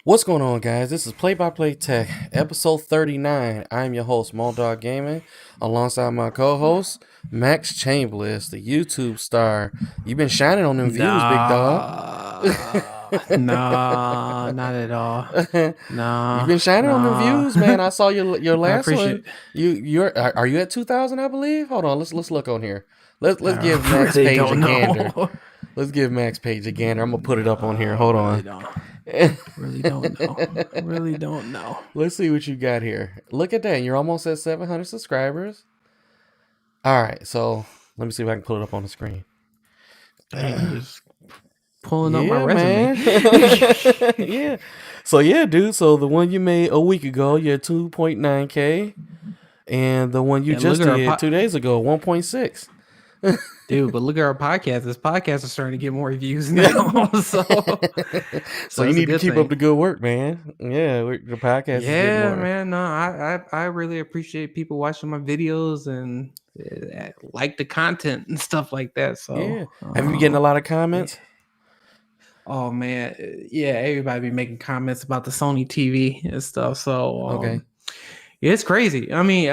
What's going on, guys? This is Play by Play Tech, episode 39. I'm your host, Moandogg Gaming, alongside my co-host, Max Chambliss, the YouTube star. You've been shining on them views, big dog. Nah, not at all. You've Nah, been shining on them nah. views, man. I saw your I last one. appreciate. Are you at 2,000? I believe. Hold on, let's look on here. Let's give I Max really Page a don't gander. know. Let's give Max Page a gander. I'm gonna put it up on here. Nah, Hold really on. don't. Really don't know. Really don't know. Let's see what you got here. Look at that. You're almost at 700 subscribers. All right. So let me see if I can pull it up on the screen. Hey, I'm just pulling up my Yeah, resume. man. Yeah. So, yeah, dude. So the one you made a week ago, you're 2.9K. And the one you And look just at our did 2 days ago, 1.6. dude, but look at our podcast. This podcast is starting to get more views now. So So you that's a need to good keep thing. up the good work, man. Yeah, the podcast is getting Yeah, more. man. No, I really appreciate people watching my videos and like the content and stuff like that. So, Yeah. Have you been getting a lot of yeah. comments? Oh man, yeah. Everybody be making comments about the Sony TV and stuff. So, Okay. yeah, it's crazy. I mean,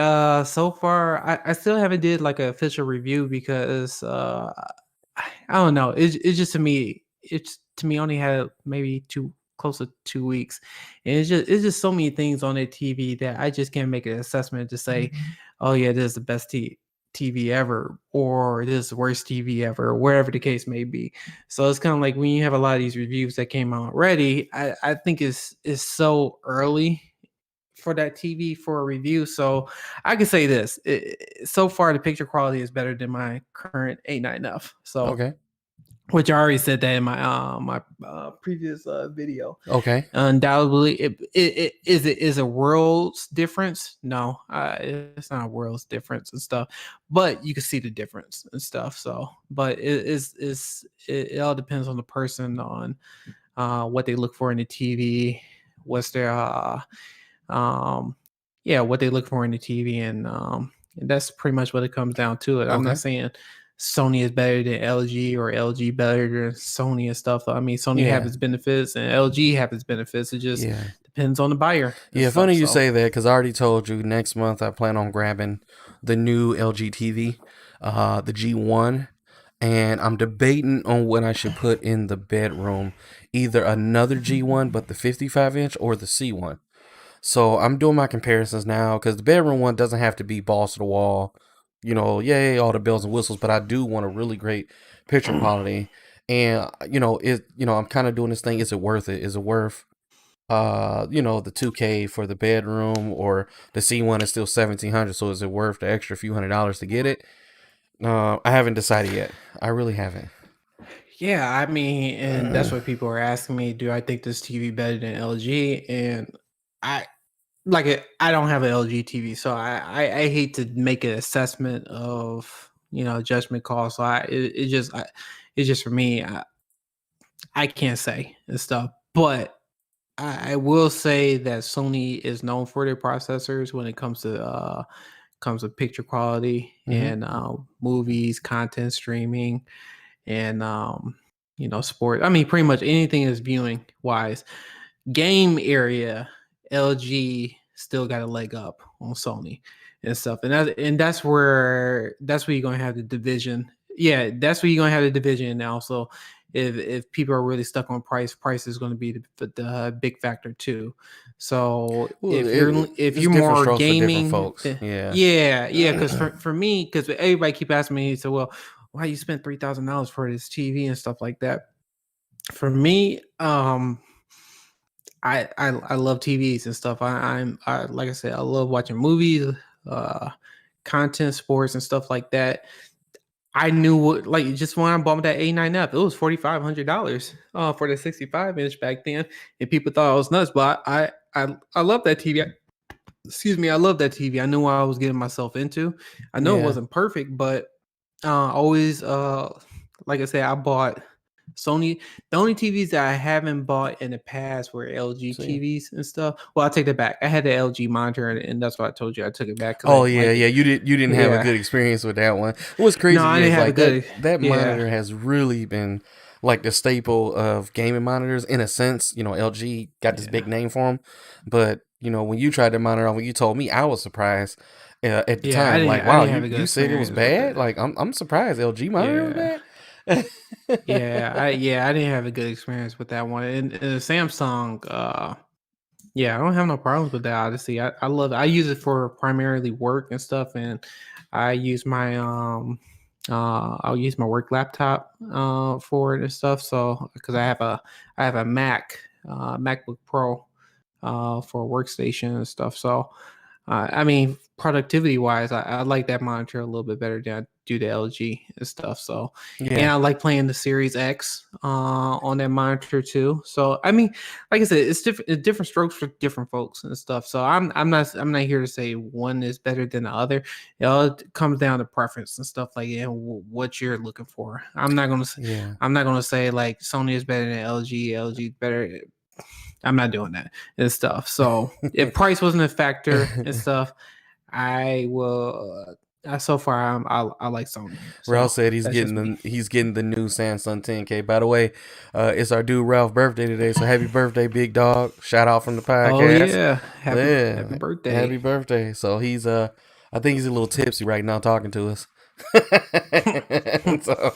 so far I still haven't did like an official review because I don't know. It's just to me only had maybe close to 2 weeks, and it's just so many things on that TV that I just can't make an assessment to say, oh yeah, this is the best TV ever, or this is the worst TV ever, or wherever the case may be. So it's kind of like when you have a lot of these reviews that came out already, I think it's so early for that TV for a review. So I can say this: so far the picture quality is better than my current A9F. So, Okay. which I already said that in my previous video. Okay. Undoubtedly, it is a world's difference. No, it's not a world's difference and stuff, but you can see the difference and stuff. So, but it all depends on the person, on what they look for in the TV, what's their yeah, what they look for in the TV, and that's pretty much what it comes down to. It. I'm Okay. not saying Sony is better than LG or LG better than Sony and stuff. I mean, Sony have Yeah. its benefits and LG have its benefits. It just Yeah. depends on the buyer. Yeah, Stuff, funny you so say that because I already told you next month I plan on grabbing the new LG TV, the G1, and I'm debating on what I should put in the bedroom, either another G1 but the 55-inch or the C1. So I'm doing my comparisons now because the bedroom one doesn't have to be balls to the wall, yay, all the bells and whistles, but I do want a really great picture quality. And I'm kind of doing this thing. Is it worth it? Is it worth the 2K for the bedroom, or the C1 is still 1,700, so is it worth the extra few $100s to get it? I haven't decided yet. I really haven't. yeah, I mean, and that's what people are asking me. Do I think this TV better than LG? And I I don't have an LG TV, so I hate to make an assessment of judgment call. So it's just for me. I can't say and stuff, but I will say that Sony is known for their processors when it comes to picture quality Mm-hmm. and movies, content streaming, and sport. I mean, pretty much anything is viewing wise. Game area, LG still got a leg up on Sony and stuff, and that's where you're gonna have the division. Yeah, that's where you're gonna have the division now. So if people are really stuck on price is going to be the big factor too. So Well, if it's you're different more strokes for different gaming, folks. Yeah. yeah, because for me, because everybody keep asking me, so well, why you spent $3,000 for this TV and stuff like that. For me, I love TVs and stuff. I like I said, I love watching movies, uh, content, sports, and stuff like that. I knew what, like, just when I bought that A9F, it was $4,500 for the 65-inch back then, and people thought I was nuts. But I love that TV. Excuse me, I love that TV. I knew what I was getting myself into. I know it Yeah. wasn't perfect, but always like I said, I bought Sony, the only TVs that I haven't bought in the past were LG See? TVs and stuff. Well, I'll take that back. I had the LG monitor, and that's why I told you I took it back because I Oh didn't yeah, like yeah. it. You didn't have a Yeah. good experience with that one. What's No, crazy I didn't is have a like that good. that Yeah. monitor has really been like the staple of gaming monitors in a sense. LG got this Yeah. big name for them, but when you tried the monitor on, when you told me, I was surprised at the Yeah. time. Like, I wow, didn't have you a good you said it was experience with bad. it. Like, I'm surprised LG monitor was Yeah. bad. I didn't have a good experience with that one. And the Samsung, yeah, I don't have no problems with that. Honestly, I love it. I use it for primarily work and stuff, and I use my I'll use my work laptop for it and stuff. So because I have a MacBook Pro for a workstation and stuff. So I mean, productivity wise, I like that monitor a little bit better than I do the LG and stuff. So, and Yeah, I like playing the Series X on that monitor too. So, I mean, like I said, it's different strokes for different folks and stuff. So, I'm not here to say one is better than the other. It comes down to preference and stuff like and what you're looking for. yeah. I'm not gonna say like Sony is better than LG. LG is better. I'm not doing that and stuff. So if price wasn't a factor and stuff, I will. So far, I like Sony. Ralph So said that's just me. he's getting the new Samsung 10K. By the way, it's our dude Ralph's birthday today, so happy birthday, big dog! Shout out from the Oh podcast. yeah, happy Yeah, happy birthday. birthday. So he's I think he's a little tipsy right now talking to us. so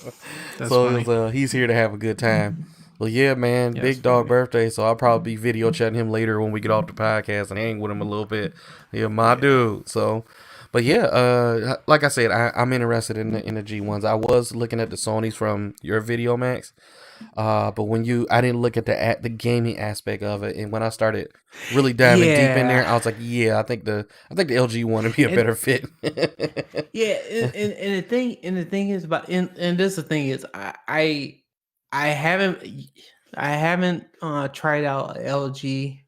That's so funny. he's here to have a good time. Well, yeah, man, Yeah, that's big dog funny. birthday. So I'll probably be video chatting him later when we get off the podcast and hang with him a little bit. Yeah, my Yeah. dude. So, but yeah, like I said, I'm interested in the G1s. I was looking at the Sonys from your Video Max, but I didn't look at the gaming aspect of it. And when I started really diving deep in there, Yeah. I was like, yeah, I think the LG one would be a And better fit. yeah, and the thing is about and this the thing is I haven't tried out LG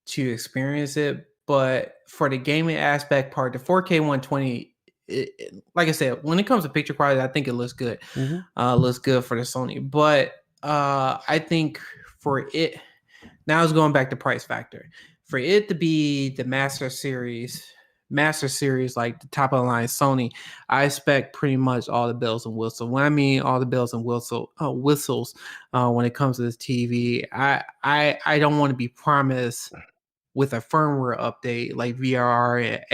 to experience it. But for the gaming aspect part, the 4K 120, like I said, when it comes to picture quality, I think it looks good. hmm Looks good for the Sony. But I think for it, now it's going back to price factor. For it to be the Master Series, like the top of the line Sony, I expect pretty much all the bells and whistles. When I mean all the bells and whistles, when it comes to this TV, I don't want to be promised with a firmware update like VRR and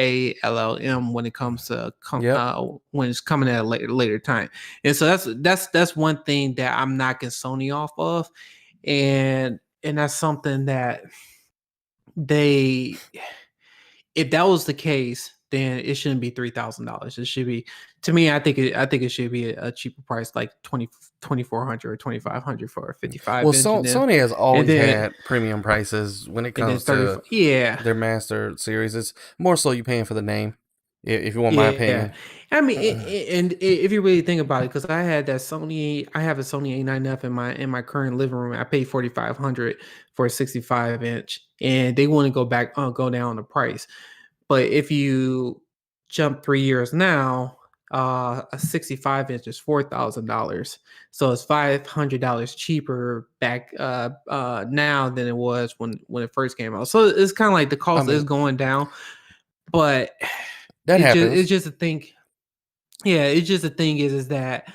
ALLM when it comes to Yep. when it's coming at a later time. And so that's one thing that I'm knocking Sony off of, and that's something that they if that was the case, then it shouldn't be $3,000. It should be, to me. I think it should be a cheaper price, like 2400 or 2500 for a Well, 55 inch, Sony has and always then had premium prices when it and then comes 30. to Yeah, their Master series. It's more so you paying for the name, if you want my yeah. opinion. I mean, if you really think about it, because I have a Sony A9F in my current living room. I paid 4,500 for a 65 inch, and they want to go down the price. But if you jump 3 years now, a 65 inch is $4,000. So it's $500 cheaper back now than it was when it first came out. So it's kind of like the I cost is mean, going down, but that it's happens. just a thing. Yeah, it's just the thing is that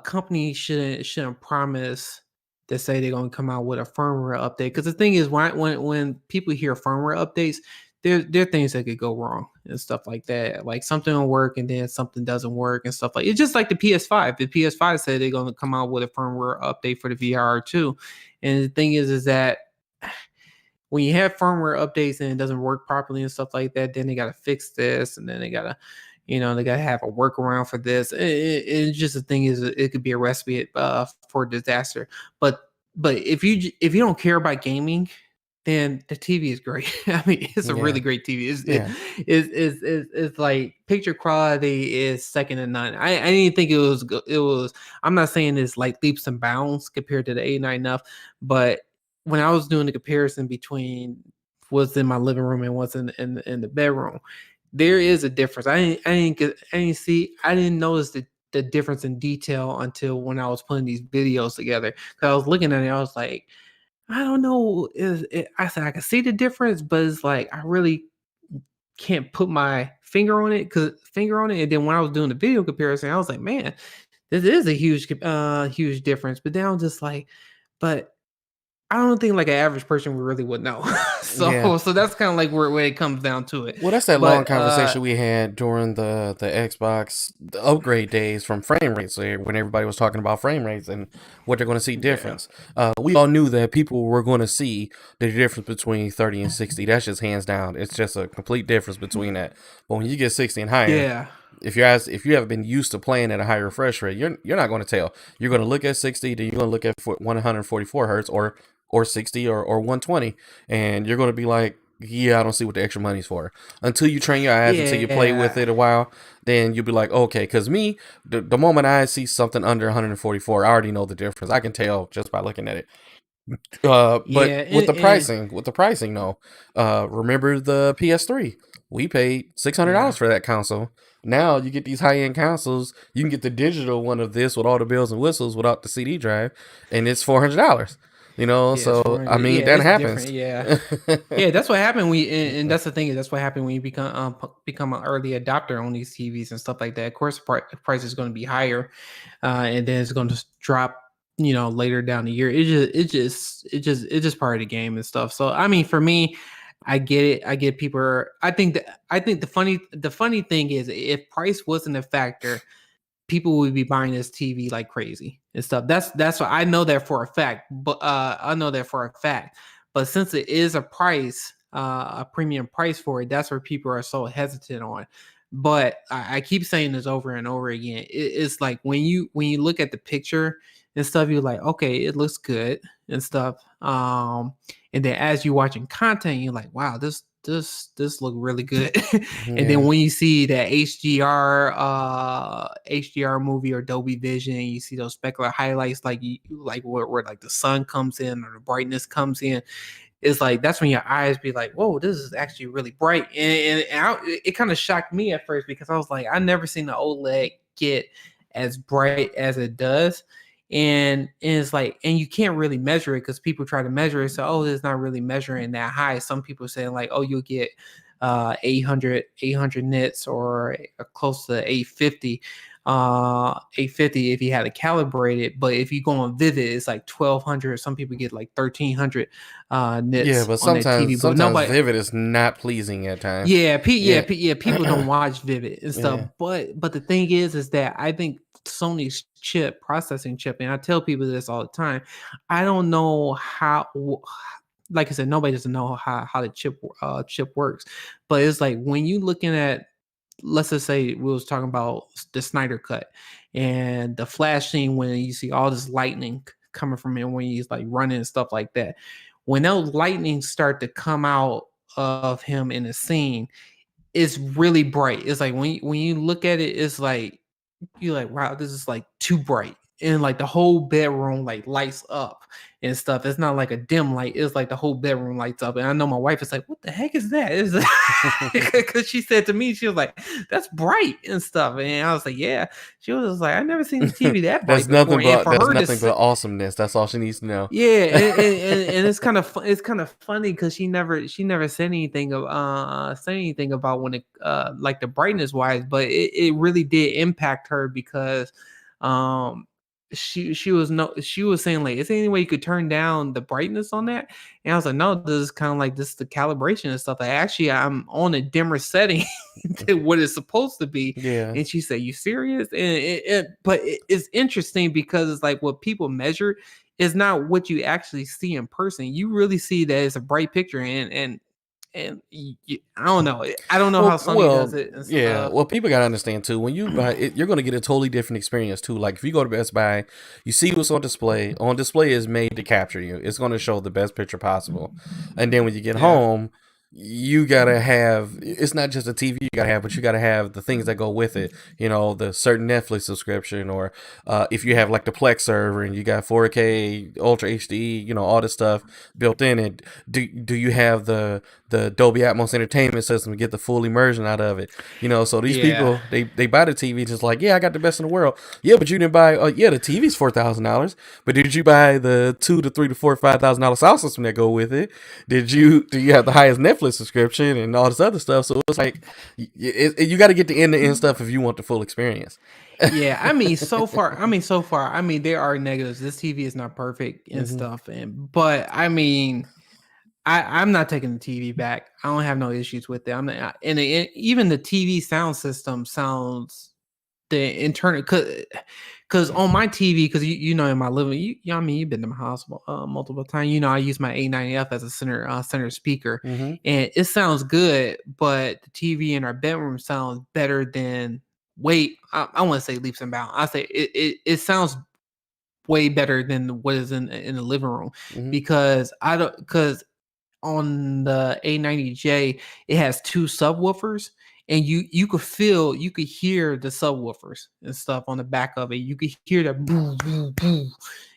companies shouldn't promise to say they're going to come out with a firmware update, because the thing is when people hear firmware updates, there are things that could go wrong and stuff like that. Like something will work and then something doesn't work and stuff like it's just like the PS5. The PS5 said they're going to come out with a firmware update for the VR2, and the thing is that when you have firmware updates and it doesn't work properly and stuff like that, then they got to fix this, and then they got to, they got to have a workaround for this. It's just the thing is, it could be a recipe for disaster. But if you don't care about gaming, then the TV is great. I mean, it's a Yeah, really great TV. yeah. It's like picture quality is second to none. I didn't think it was it was. I'm not saying it's like leaps and bounds compared to the A9F, but when I was doing the comparison between what's in my living room and what's in the bedroom, there is a difference. I didn't notice the difference in detail until when I was putting these videos together. Because I was looking at it, I was like, I don't know. I said I can see the difference, but it's like I really can't put my finger on it. And then when I was doing the video comparison, I was like, man, this is a huge difference. But then I was just like, but I don't think like an average person really would know. Yeah. So that's kind of like where it comes down to it. Well, that's that long But conversation we had during the Xbox the upgrade days from frame rates, when everybody was talking about frame rates and what they're going to see yeah, difference. We all knew that people were going to see the difference between 30 and 60. That's just hands down. It's just a complete difference between that. But when you get 60 and higher, yeah, if you haven't been used to playing at a higher refresh rate, you're not going to tell. You're going to look at 60, then you're going to look at 144 hertz or 60 or 120, and you're going to be like, yeah, I don't see what the extra money's for. Until you train your eyes, until you play with yeah, it a while, then you'll be like, okay. Because me, the moment I see something under 144, I already know the difference. I can tell just by looking at it. But yeah, with the pricing, no. Remember the PS3? We paid $600 yeah. for that console. Now you get these high end consoles. You can get the digital one of this with all the bells and whistles without the CD drive, and it's $400. You know, Yeah, it's so I 400. mean Yeah, that it's different. happens. Yeah, yeah, that's what happened. And that's the thing is that's what happened when you become an early adopter on these TVs and stuff like that. Of course, the price is going to be higher, and then it's going to drop. Later down the year. It's just part of the game and stuff. So I mean, for me, I get it. I get people. I think the funny thing is if price wasn't a factor, people would be buying this TV like crazy and stuff. That's what I know that for a fact. But I know that for a fact. But since it is a premium price for it, that's where people are so hesitant on. But I keep saying this over and over again. It's like when you look at the picture and stuff, you're like, okay, it looks good and stuff. And then as you're watching content, you're like, wow, this look really good. And then Yeah. when you see that HDR movie or Dolby Vision, you see those specular highlights like where like the sun comes in or the brightness comes in. It's like that's when your eyes be like, whoa, this is actually really bright. It kind of shocked me at first because I was like, I never seen the OLED get as bright as it does. And it's like, and you can't really measure it because people try to measure it. So, it's not really measuring that high. Some people saying like, oh, you'll get 800 nits or close to 850 if you had it calibrated. But if you go on Vivid, it's like 1200. Some people get like 1300 Yeah, nits but on that TV. But sometimes nobody, Vivid is not pleasing at times. yeah, Yeah. people don't watch Vivid and stuff. Yeah. But the thing is that I think Sony's processing chip, and I tell people this all the time. I don't know how. Like I said, nobody doesn't know how the chip works. But it's like when you looking at, let's just say we was talking about the Snyder cut and the flash scene when you see all this lightning coming from him when he's like running and stuff like that. When those lightning start to come out of him in a scene, it's really bright. It's like when you look at it, it's like you're like, wow, this is like too bright. And like the whole bedroom like lights up and stuff. It's not like a dim light. It's like the whole bedroom lights up. And I know my wife is like, what the heck is that? Is because she said to me, she was like, that's bright and stuff. And I was like, yeah. She was like, I've never seen the TV that bright before. And for her That's nothing but awesomeness. That's all she needs to know. yeah, and it's kind of funny because she never said anything about when it like the brightness wise, but it really did impact her because um she was saying like, is there any way you could turn down the brightness on that? And I was like, no, this is kind of like this the calibration and stuff. Like actually I'm on a dimmer setting than what it's supposed to be. Yeah. And she said, you serious? And it's interesting because it's like what people measure is not what you actually see in person. You really see that it's a bright picture, and I don't know. I don't know how Sony does it and Yeah. stuff. Well, people gotta understand too. When you buy it, you're gonna get a totally different experience too. Like if you go to Best Buy, you see what's on display. On display is made to capture you. It's gonna show the best picture possible. And then when you get Yeah, home, you gotta have, it's not just a TV you gotta have, but you gotta have the things that go with it. You know, the certain Netflix subscription, or if you have like the Plex server and you got 4K, Ultra HD, you know, all this stuff built in it. Do you have the Dolby Atmos entertainment system to get the full immersion out of it? You know, so these Yeah. people they buy the TV just like, yeah, I got the best in the world. Yeah, but you didn't buy. Yeah, the TV's $4,000, but did you buy the $2 to $3 to $4 $5,000 sound system that go with it? Do you have the highest Netflix subscription and all this other stuff? So it's like you got to get the end to end stuff if you want the full experience. Yeah, I mean, so far, I mean, there are negatives. This TV is not perfect and Hmm. stuff, but I mean, I'm not taking the TV back. I don't have no issues with it. I'm not, and even the TV sound system sounds the internal because on my TV, because you know in my living, I mean you've been to my house multiple times. You know I use my A90F as a center speaker, Hmm. and it sounds good, but the TV in our bedroom sounds better than. Wait, I want to say leaps and bounds. I say it sounds way better than what is in the living room Hmm. because I don't because on the A90J, it has two subwoofers, and you could hear the subwoofers and stuff on the back of it. You could hear the boom boom boom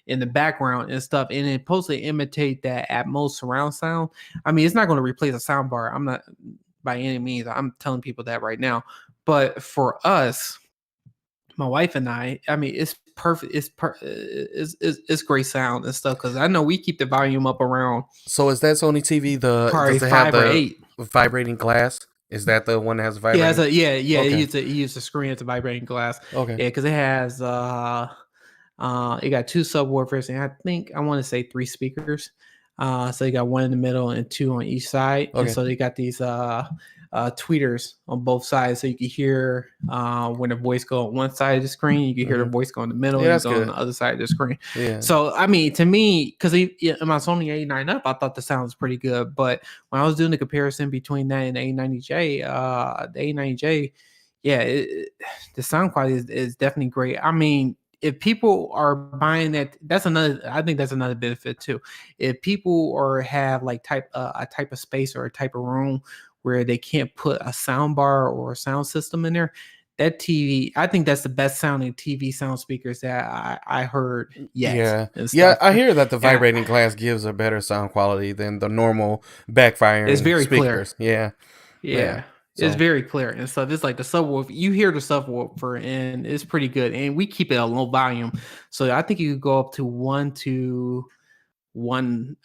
in the background and stuff, and it's supposed to imitate that Atmos surround sound. I mean, it's not going to replace a sound bar. I'm not by any means. I'm telling people that right now. But for us, my wife and I mean, it's perfect. It's great sound and stuff because I know we keep the volume up around So is that Sony TV probably does it have 5 or 8. the vibrating glass? Is that the one that has Yeah, vibrating? yeah. Okay. He used a screen. It's a vibrating glass. Okay. Yeah, because it has it got two subwoofers and I want to say three speakers. So you got one in the middle and two on each side, and Okay. so they got these tweeters on both sides, so you can hear when the voice go on one side of the screen, you can hear the Hmm. voice go in the middle, Yeah, and that's go on the good. other side of the screen. Yeah. So I mean, to me, because in my Sony A9 up, I thought the sound was pretty good, but when I was doing the comparison between that and the A90J, the A90J, yeah, the sound quality is definitely great. I mean, if people are buying that, that's another. I think that's another benefit too. If people or have like a type of space or a type of room where they can't put a sound bar or a sound system in there, that TV, I think that's the best sounding TV sound speakers that I heard yet Yeah. and Yeah, stuff. I hear that the And vibrating glass gives a better sound quality than the normal it's backfiring very clear. speakers. Yeah. Yeah. Yeah. It's So, very clear and stuff. It's like the subwoofer. You hear the subwoofer and it's pretty good. And we keep it a low volume. So I think you could go up to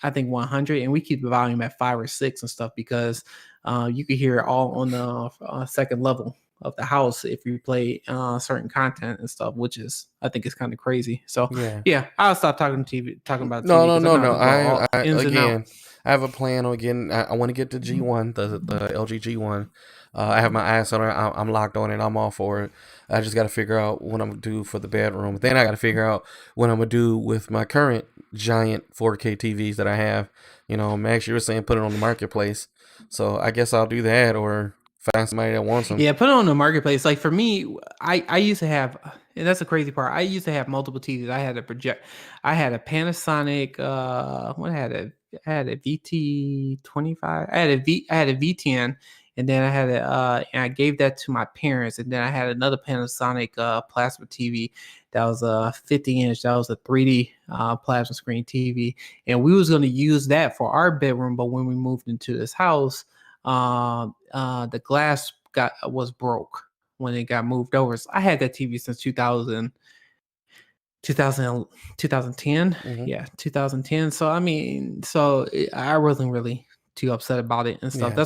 I think 100, and we keep the volume at 5 or 6 and stuff because you can hear it all on the second level of the house if you play certain content and stuff, which is I think is kind of crazy. So yeah. yeah, I'll stop talking about No, TV no, because I'm no, not no. gonna go all I ins and out. again, I have a plan on getting. I want to get the G1, the LG G1. I have my eyes on it. I'm locked on it. I'm all for it. I just got to figure out what I'm gonna do for the bedroom. Then I got to figure out what I'm gonna do with my current giant 4K TVs that I have. You know, Max, you were saying put it on the marketplace, so I guess I'll do that or find somebody that wants them. Yeah, put it on the marketplace. Like for me, I used to have, and that's the crazy part. I used to have multiple TVs. I had a Panasonic. I had a VT25. I had a V10, and then I had and I gave that to my parents, and then I had another Panasonic plasma TV that was a 50-inch. That was a 3D plasma screen TV, and we was going to use that for our bedroom. But when we moved into this house, the glass was broke when it got moved over. So I had that TV since 2010. Hmm. Yeah, 2010. So I mean, so I wasn't really too upset about it and stuff. Yeah.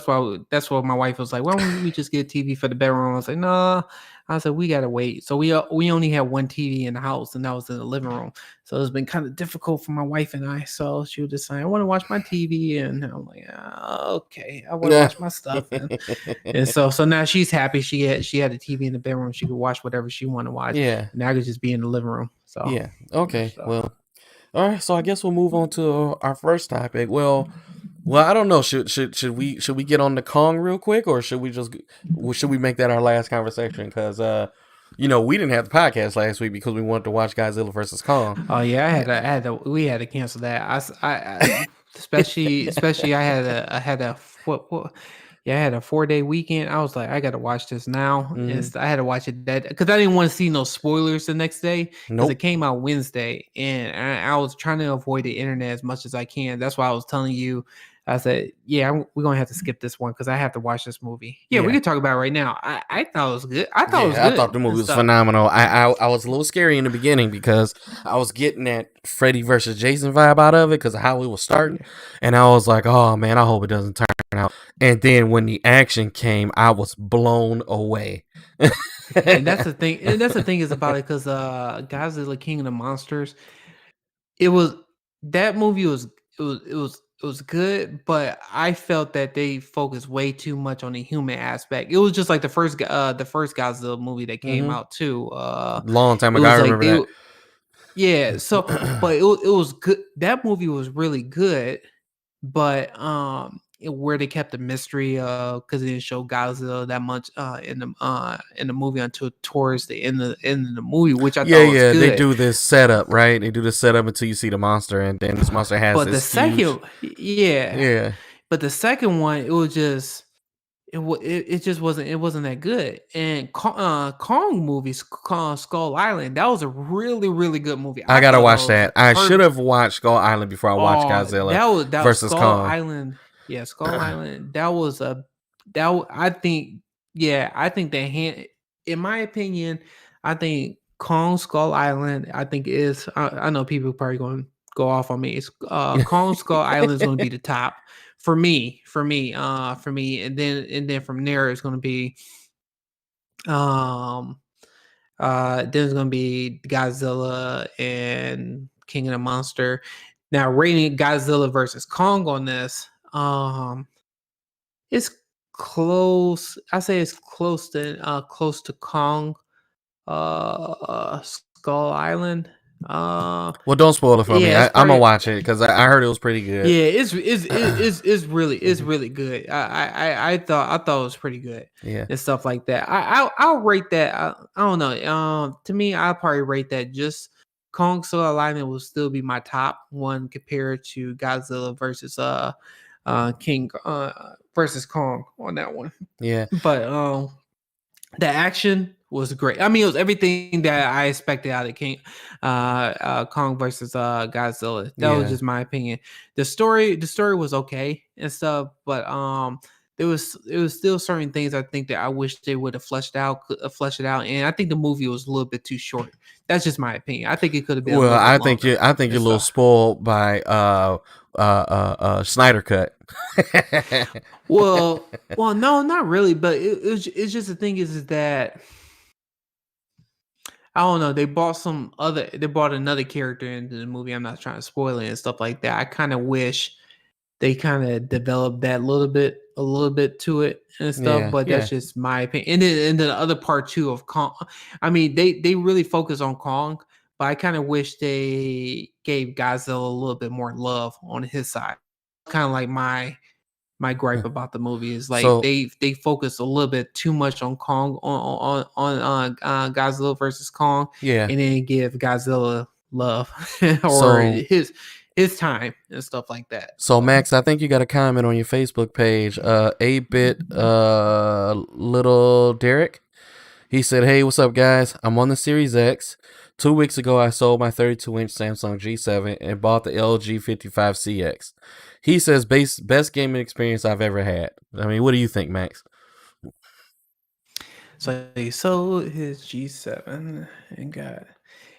That's why my wife was like, "Why don't we just get a TV for the bedroom?" I was like, "No." I said, "We gotta wait." So we only had one TV in the house, and that was in the living room. So it's been kind of difficult for my wife and I. So she was just saying, "I want to watch my TV," and I'm like, "Okay, I want to Yeah. watch my stuff." And so now she's happy. She had a TV in the bedroom. She could watch whatever she wanted to watch. Yeah. And I could just be in the living room. So Yeah. Okay. so Well. All right. So I guess we'll move on to our first topic. Well, I don't know. Should we get on the Kong real quick, or should we make that our last conversation? Because we didn't have the podcast last week because we wanted to watch Godzilla versus Kong. oh yeah, we had to cancel that. especially I had a 4-day weekend. I was like, I gotta watch this now. And Mhm. I had to watch it that because I didn't want to see no spoilers the next day because it Nope. came out Wednesday, and I was trying to avoid the internet as much as I can. That's why I was telling you. I said, "Yeah, we're gonna have to skip this one because I have to watch this movie." Yeah, we Yeah. can talk about it right now. I thought it was good. I thought it was Yeah, I thought good the and movie was stuff. phenomenal. I was a little scary in the beginning because I was getting that Freddy versus Jason vibe out of it because of how it was starting, Yeah. and I was like, "Oh man, I hope it doesn't turn out." And then when the action came, I was blown away. And that's the thing. And that's the thing is about it because Godzilla King of the Monsters. It was that movie was it was good, but I felt that they focused way too much on the human aspect. It was just like the first Godzilla movie that came Hmm. out too. Long time It ago, I was like remember yeah. So, that. but it was good. That movie was really good, but where they kept the mystery because they didn't show Godzilla that much in the movie until towards the end of the movie, which I Yeah, thought was yeah, they good. do this setup, right? They do the setup until you see the monster, and then this monster has But the this huge. second, yeah, Yeah, but the second one, it was just it just wasn't that good. And Kong movies, Skull Island, that was a really good movie. I I gotta thought that watch was that. I should perfect. have watched Skull Island before I watched Oh, Godzilla that was versus Skull Kong. Island. Yeah, Skull Island. That was a I think yeah, I think that in my opinion, I think Kong Skull Island, I think is I know people probably going to go off on me. It's Kong Skull Island is going to be the top for me, and then from there it's going to be um there's gonna be Godzilla and King of the Monster. Now rating Godzilla versus Kong on this, it's close. I say it's close to Kong, Skull Island. Uh, Well, don't spoil it for me. yeah, it's I'm gonna probably watch it because I heard it was pretty good. yeah, it's really good. I thought it was pretty good Yeah, and stuff like that. I'll rate that. I don't know. To me, I'll probably rate that just Kong Skull Island will still be my top one compared to Godzilla versus King versus Kong on that one. yeah, But the action was great. I mean, it was everything that I expected out of Kong versus Godzilla. That was yeah. just my opinion. The story was okay and stuff, but it was still certain things I think that I wish they would have fleshed it out, and I think the movie was a little bit too short. That's just my opinion. I think it could have been a Well, little bit longer I think and you're a little stuff. spoiled by Snyder Cut. Well, no, not really, but it's just the thing is that I don't know. They brought another character into the movie. I'm not trying to spoil it and stuff like that. I kind of wish they kind of developed that a little bit to it and stuff. Yeah, But yeah. that's just my opinion. And then the other part too of Kong. I mean, they really focus on Kong, but I kind of wish they gave Godzilla a little bit more love on his side. Kind of like my gripe about the movie is like So they focus a little bit too much on Kong Godzilla versus Kong, yeah, and then give Godzilla love or so his time and stuff like that. so So Max, I think you got a comment on your Facebook page. 8-bit little Derek. He said, "Hey, what's up, guys? I'm on the Series X. 2 weeks ago, I sold my 32-inch Samsung G7 and bought the LG 55CX. He says, best gaming experience I've ever had. I mean, what do you think, Max? so he sold his G7 and got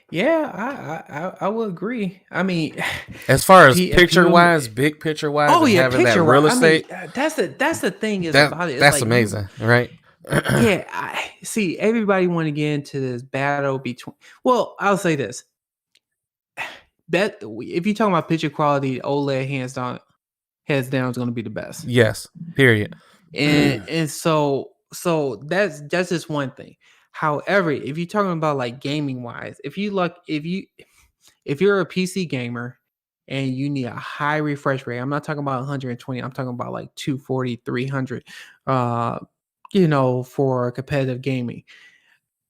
yeah, I will agree. I mean, As far as people. picture-wise, big picture-wise, Oh and yeah, having that picture right. real I mean, estate, that's the thing is about it. It's that's like you amazing, right? yeah, I see everybody want to get into this battle between well, I'll say this. That if you're talking about picture quality, OLED hands down is going to be the best. Yes, period. And so that's just one thing. However, if you're talking about like gaming wise, if you're a PC gamer and you need a high refresh rate, I'm not talking about 120, I'm talking about like 240, 300 uh for competitive gaming.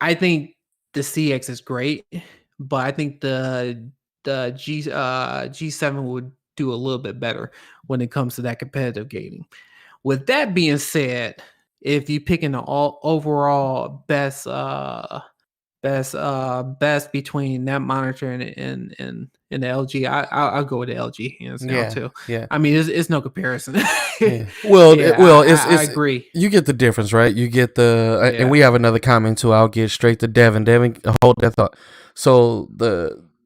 I think the CX is great, but I think the G7 would do a little bit better when it comes to that competitive gaming. With that being said, if you picking the overall best between that monitor and the LG, I'll go with the LG hands down too. Yeah. I mean, it's no comparison. Yeah. Well, Yeah, I it's agree. you get the difference, right? You get and Yeah, we have another comment too. I'll get straight to Devin. Devin, hold that thought. So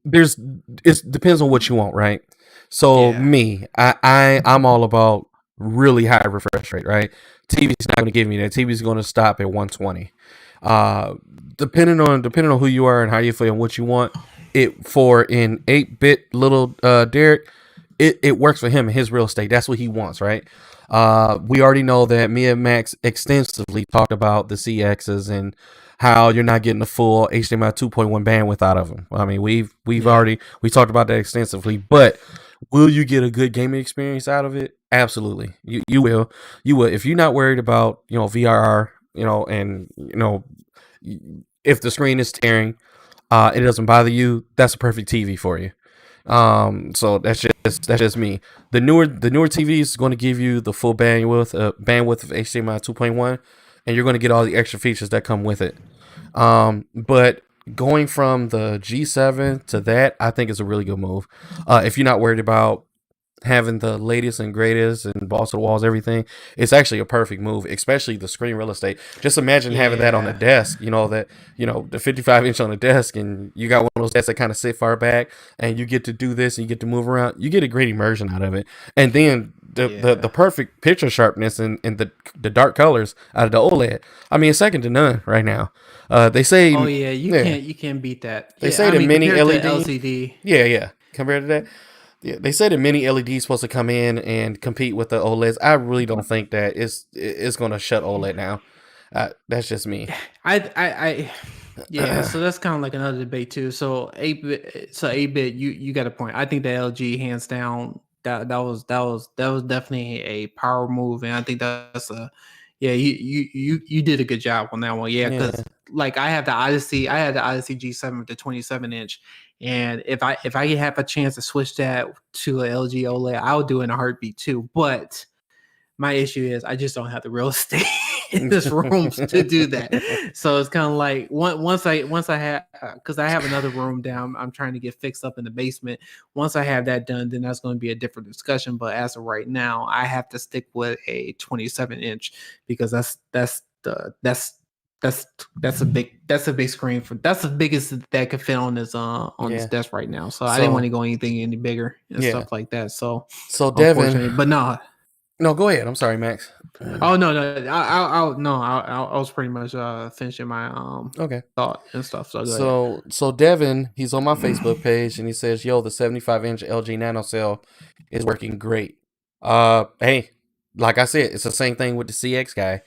there's it depends on what you want, right? So yeah, me, I'm all about really high refresh rate, right? TV's not going to give me that. TV's going to stop at 120. Uh, depending on who you are and how you feel and what you want, it for an 8-bit little Derek, it works for him and his real estate. That's what he wants, right? We already know that me and Max extensively talked about the CXs and how you're not getting the full HDMI 2.1 bandwidth out of them. I mean, we've yeah, we talked about that extensively, but will you get a good gaming experience out of it? Absolutely. You will. You will. If you're not worried about, VRR, and if the screen is tearing, it doesn't bother you, that's a perfect TV for you. So that's just me. The newer TV is going to give you the full bandwidth of HDMI 2.1, and you're going to get all the extra features that come with it. But going from the G7 to that, I think is a really good move. If you're not worried about having the latest and greatest and balls to the walls, everything, it's actually a perfect move, especially the screen real estate. Just imagine having that on the yeah, desk, the 55-inch on the desk, and you got one of those desks that kind of sit far back, and you get to do this and you get to move around. You get a great immersion out of it. And then the yeah. perfect picture sharpness and the dark colors out of the OLED. I mean, it's second to none right now. They say, Oh yeah, yeah, you can't beat that. they Yeah, say I the mean mini compared to LED. LCD. Yeah, compared to that. Yeah, they say the mini LED is supposed to come in and compete with the OLEDs. I really don't think that it's going to shut OLED down. That's just me. I yeah, so that's kind of like another debate too. So 8-bit, you got a point. I think the LG hands down that was definitely a power move, and I think that's a yeah, you did a good job on that one. Yeah, Yeah, because like I had the Odyssey G7 with the 27-inch, and if I have a chance to switch that to a LG OLED, I would do it in a heartbeat too. But my issue is I just don't have the real estate in this room to do that. So it's kind of like once I have because I have another room down. I'm trying to get fixed up in the basement. Once I have that done, then that's going to be a different discussion. But as of right now, I have to stick with a 27-inch because that's that's a big screen for that's the biggest that could fit on this yeah. desk right now. So I didn't want So to go anything any bigger and yeah. stuff like that. So So Devin, unfortunately, but no, no, go ahead. I'm sorry, Max. oh no, no, I was pretty much finishing my Okay. thought and stuff. So go ahead. So Devin, he's on my Facebook page and he says, "Yo, the 75-inch LG Nano Cell is working great." Hey, like I said, it's the same thing with the CX guy.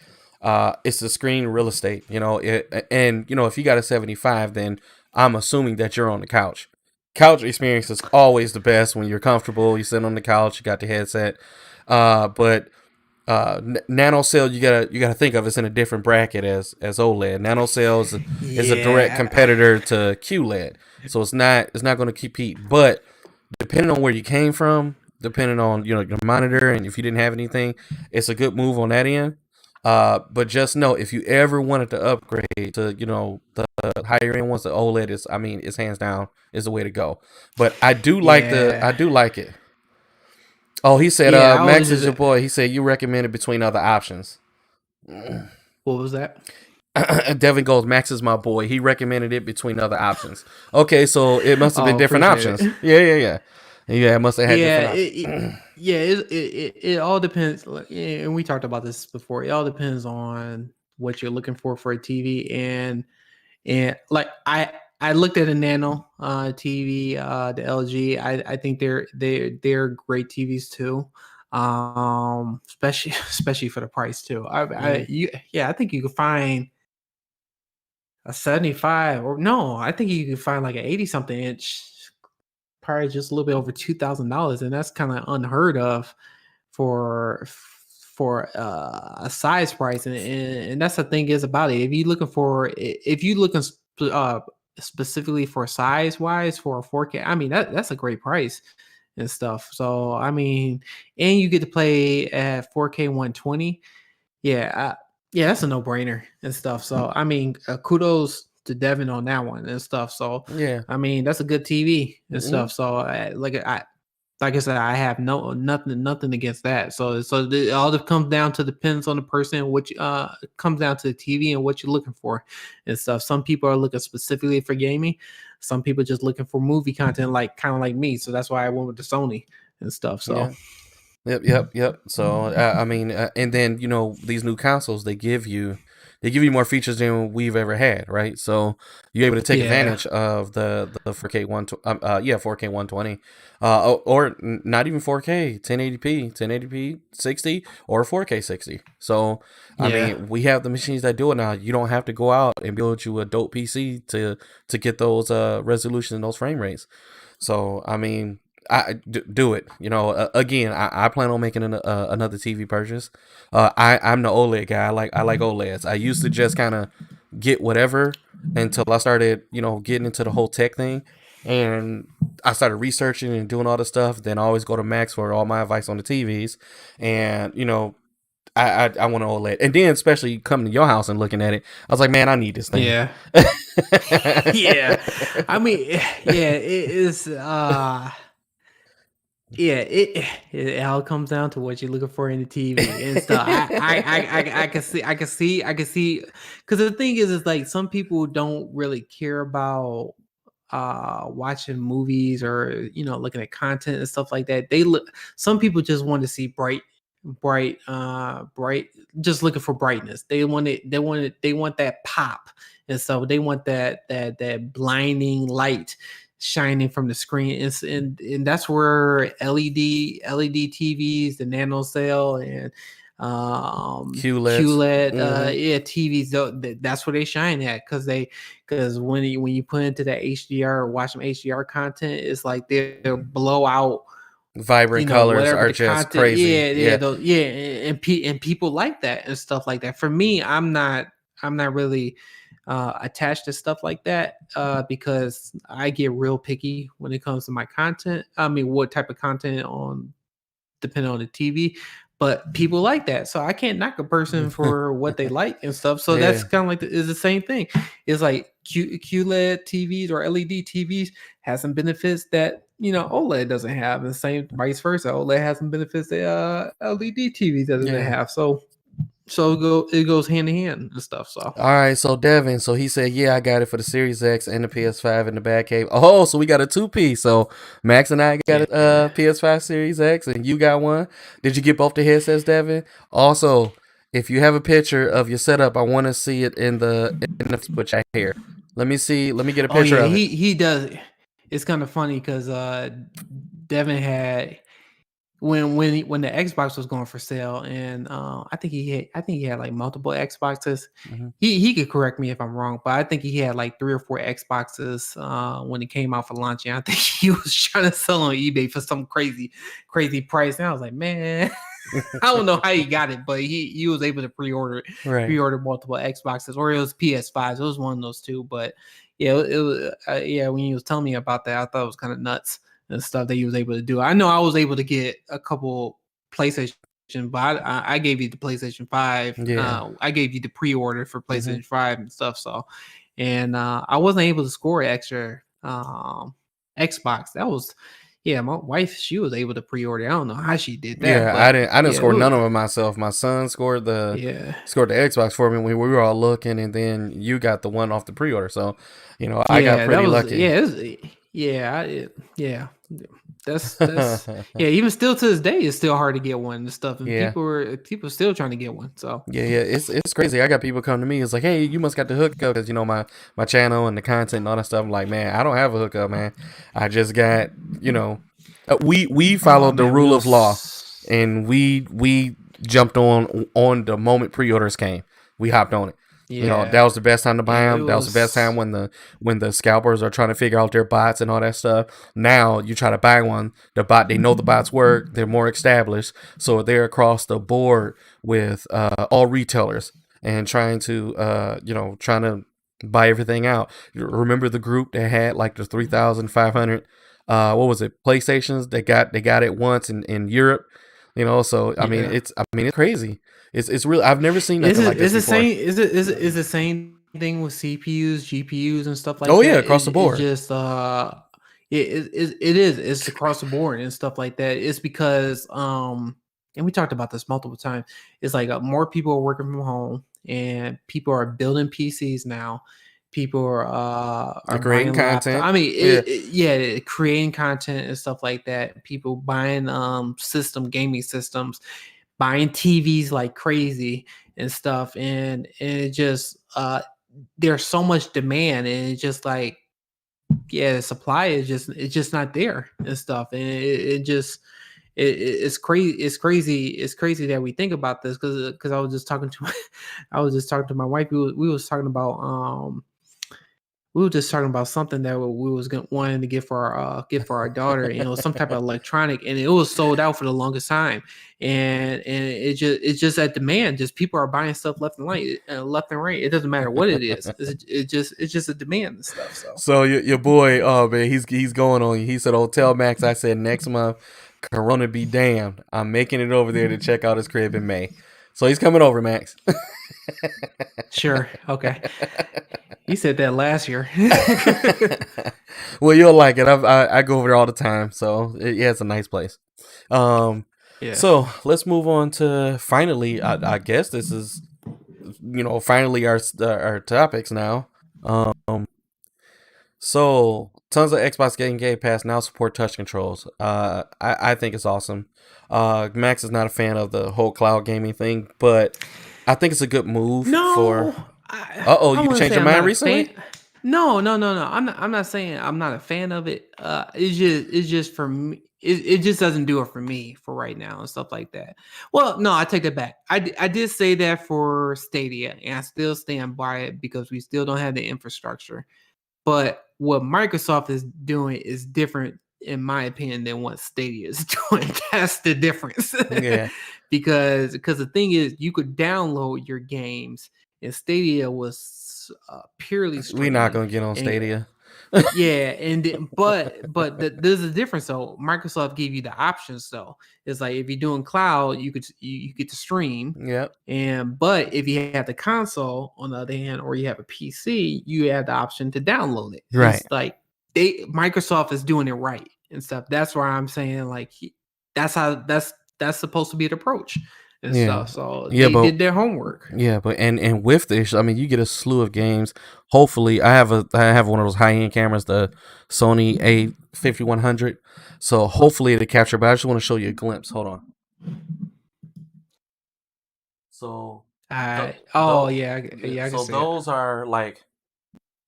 It's the screen real estate, and if you got a 75, then I'm assuming that you're on the couch. Couch experience is always the best when you're comfortable. You sit on the couch, you got the headset. But nano cell, you gotta think of it's in a different bracket as OLED. Nano cell is a direct Yeah, competitor to QLED, so it's not going to compete. But depending on where you came from, depending on your monitor, and if you didn't have anything, it's a good move on that end. But just know if you ever wanted to upgrade to the higher end ones, the OLED is, I mean, it's hands down is the way to go. But I yeah, do like it. Oh, he said, yeah. I was Max is just your boy. He said you recommended between other options. what was that? Devin goes, Max is my boy. He recommended it between other options. Okay, so it must have been Oh, different appreciate options. it. Yeah. Yeah, it must have had Yeah, different options. yeah. It all depends. Like, and we talked about this before. It all depends on what you're looking for a TV and like I looked at a Nano TV, the LG. I think they're great TVs too, especially for the price too. Hmm. I think you could find a 75 or no, I think you could find like an 80 something inch, probably just a little bit over $2,000, and that's kind of unheard of for a size price, and that's the thing is about it. If you looking specifically for size wise for a 4K, I mean that's a great price. and stuff. So I mean, and you get to play at 4K 120. Yeah, yeah, that's a no brainer and stuff. So I mean, kudos to Devin on that one and stuff. So Yeah. I mean, that's a good TV and Hmm. stuff. So like I said, I have nothing against that. It all comes down to depends on the person, which comes down to the TV and what you're looking for and stuff. Some people are looking specifically for gaming. Some people just looking for movie content, like kind of like me. So that's why I went with the Sony and stuff. So Yeah. Yep. So I mean, and then these new consoles they give you more features than we've ever had, right? So you're able to take yeah, advantage of the 4K 4K 120, or not even 4K 1080p 60 or 4K 60. So I yeah, mean, we have the machines that do it now. You don't have to go out and build you a dope PC to get those resolutions and those frame rates. So I mean, do it. Again, I plan on making another TV purchase. I'm the OLED guy. I like OLEDs. I used to just kind of get whatever until I started, getting into the whole tech thing, and I started researching and doing all the stuff. Then I always go to Max for all my advice on the TVs, and I want an OLED. And then especially coming to your house and looking at it, I was like, man, I need this thing. yeah. Yeah, I mean, yeah, it is. Yeah, it all comes down to what you're looking for in the TV and stuff. I can see, because the thing is like some people don't really care about watching movies or looking at content and stuff like that. Some people just want to see bright, just looking for brightness. They want that pop, and so they want that blinding light shining from the screen. And that's where LED TVs, the nano cell, and QLEDs. QLED Hmm. yeah, TVs, that's where they shine at, because when you put into that HDR or watch some HDR content, it's like they'll blow out Vibrant colors whatever are the just content. crazy. Yeah. And people like that and stuff like that. For me, I'm not really attached to stuff like that, because I get real picky when it comes to my content. I mean, what type of content on depending on the TV. But people like that, so I can't knock a person for what they like and stuff. So that's Yeah. kind of like is the same thing. It's like QLED TVs or LED TVs has some benefits that OLED doesn't have, and the same vice versa. OLED has some benefits that LED TV doesn't Yeah. have. So it goes hand in hand and stuff. So All right, so Devin, so he said, yeah, I got it for the Series X and the PS5 in the back cave. Oh, so we got a two-piece. So Max and I got a yeah. PS5 Series X, and you got one. Did you get both the headsets, Devin? Also, if you have a picture of your setup, I want to see it in the put your hair. Let me see. Let me get a Oh picture yeah, of it. he does. It's kind of funny because Devin had when the Xbox was going for sale, and I think he had like multiple Xboxes. Hmm. He could correct me if I'm wrong, but I think he had like 3 or 4 Xboxes when it came out for launch, and I think he was trying to sell on eBay for some crazy price. And I was like, man, I don't know how he got it, but he was able to Right. pre-order multiple Xboxes, or it was PS5s. It was one of those two. But yeah, it was yeah. When he was telling me about that, I thought it was kind of nuts and stuff that he was able to do. I know I was able to get a couple PlayStation, but I gave you the PlayStation 5. Yeah. I gave you the pre-order for Hmm. PlayStation 5 and stuff. So, and I wasn't able to score extra Xbox. That was, yeah, my wife, she was able to pre-order. I don't know how she did that, Yeah, I but didn't. I didn't yeah, score none of them myself. My son yeah. scored the Xbox for me when we were all looking, and then you got the one off the pre-order. So, I got Yeah, that pretty was lucky. yeah, yeah. That's yeah. Even still to this day, it's still hard to get one and stuff, and Yeah. people still trying to get one. So Yeah. It's crazy. I got people come to me. It's like, hey, you must got the hookup because my channel and the content and all that stuff. I'm like, man, I don't have a hookup, man. I just got you know, we oh followed the man, rule of law, and we jumped on the moment pre-orders came. We hopped on it. That yeah, was the best time to buy yeah, it them. That was the best time was when the scalpers are trying to figure out their bots and all that stuff. Now you try to buy one, the bot they know the bots work. They're more established, so they're across the board with all retailers and trying to buy everything out. You remember the group that had like the 3,500 what was it, PlayStations. They got it once in Europe, so Yeah. I mean it's crazy. It's real. I've never seen Is nothing it like this is the before. same is the same thing with CPUs, GPUs, and stuff like Oh yeah, that? across the It's board. just it is it's across the board and stuff like that. It's because and we talked about this multiple times. It's like more people are working from home and people are building PCs now. People They're are creating buying laptops. content. I mean, Yeah, yeah, creating content and stuff like that. People buying gaming systems, buying TVs like crazy and stuff, and it just there's so much demand, and it's just like, yeah, the supply is just it's just not there and stuff, and it just it's crazy. It's crazy that we think about this because I was just talking to I was just talking to my wife. We was talking about we were just talking about something that we was wanting to get for our daughter, and it was some type of electronic, and it was sold out for the longest time, and it's just that demand, just people are buying stuff left and right. It doesn't matter what it is. It's just a demand and stuff. So so your boy, oh man, he's going on you. He said, "Oh, tell Max I said next month, Corona be damned. I'm making it over there to check out his crib in May." So he's coming over, Max. sure, okay. You said that last year. Well, you'll like it. I go over there all the time, so yeah, it's a nice place. Um, Yeah. so let's move on to finally. I guess this is finally our topics now. So tons of Xbox Game Pass now support touch controls. I think it's awesome. Max is not a fan of the whole cloud gaming thing, but I think it's a good move for. No, Oh, I you wouldn't changed say your I'm mind not a fan. recently? No, no, no, no. I'm not saying I'm not a fan of it. It's just for me. It just doesn't do it for me for right now and stuff like that. Well, no, I take that back. I did say that for Stadia, and I still stand by it because we still don't have the infrastructure. But what Microsoft is doing is different, in my opinion, than what Stadia is doing. That's the difference. Yeah, Because the thing is, you could download your games, and Stadia was purely we're not streaming. gonna get on And Stadia. yeah, there's a difference though. Microsoft gave you the options though. It's like if you're doing cloud, you get to stream, Yep. and but if you have the console on the other hand, or you have a PC, you have the option to download it. Right. It's like Microsoft is doing it right and stuff. That's why I'm saying like that's how that's supposed to be the approach and Yeah. stuff. So Yeah, they but did their homework. and with this, I mean, you get a slew of games. Hopefully, I have one of those high end cameras, the Sony A5100. So hopefully it'll capture. But I just want to show you a glimpse. Hold on. So, Oh yeah, yeah, I can so see it. those are like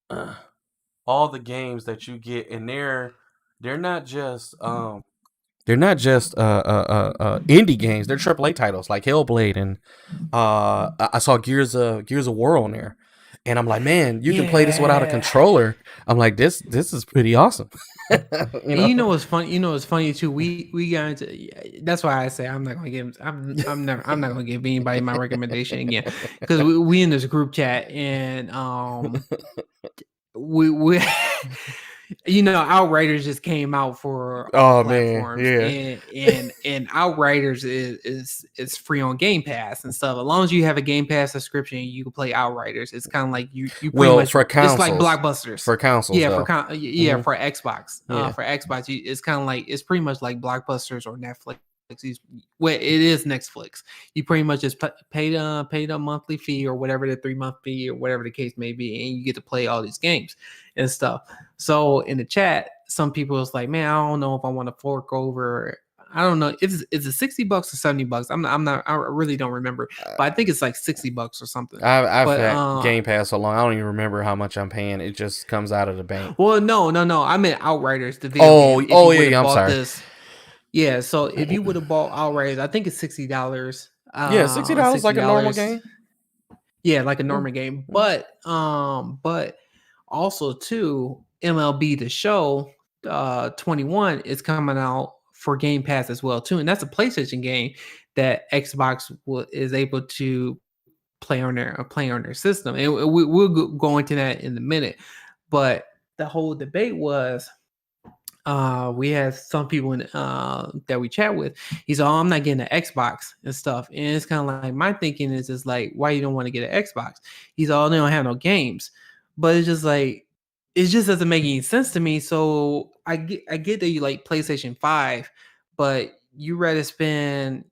uh, all the games that you get, and they're not just indie games. They're AAA titles like Hellblade, and I saw Gears of War on there, and I'm like, man, you can play this without a Yeah. controller. I'm like, this is pretty awesome. you And know, you know what's funny? You know what's funny too? We got into. Yeah, that's why I say I'm not gonna give. I'm not gonna give anybody my recommendation again because we in this group chat and we you know Outriders just came out for all oh man, platforms yeah, and Outriders is free on Game Pass and stuff. As long as you have a Game Pass subscription, you can play Outriders. It's kind of like you pretty well, much for it's like consoles, Blockbusters. for consoles Yeah, though. yeah Hmm. for Xbox. Yeah, For Xbox, it's kind of like it's pretty much like Blockbusters or Netflix. Well, it is Netflix. You pretty much just pay the monthly fee or whatever the 3 month fee or whatever the case may be, and you get to play all these games and stuff. So in the chat, some people was like, "Man, I don't know if I want to fork over. I don't know if it's $60 or $70. I'm not. I really don't remember, but I think it's like $60 or something. I've But had Game Pass so long, I don't even remember how much I'm paying. It just comes out of the bank. well, no. I meant Outriders, the video Oh, game. If you yeah, would yeah. have I'm bought sorry. this, yeah. So if you would have bought Outriders, I think it's $60. Yeah, $60 like a normal $60. game. Yeah, like a Mm, normal game. mm. But also too, MLB The Show 21 is coming out for Game Pass as well too, and that's a PlayStation game that Xbox is able to play on their system, and we'll go into that in a minute. But the whole debate was we had some people in that we chat with. He's all, I'm not getting an Xbox and stuff. And it's kind of like my thinking is just like, why you don't want to get an Xbox? He's all, they don't have no games. But it's just like, it just doesn't make any sense to me. So I get that you like PlayStation 5, but you rather spend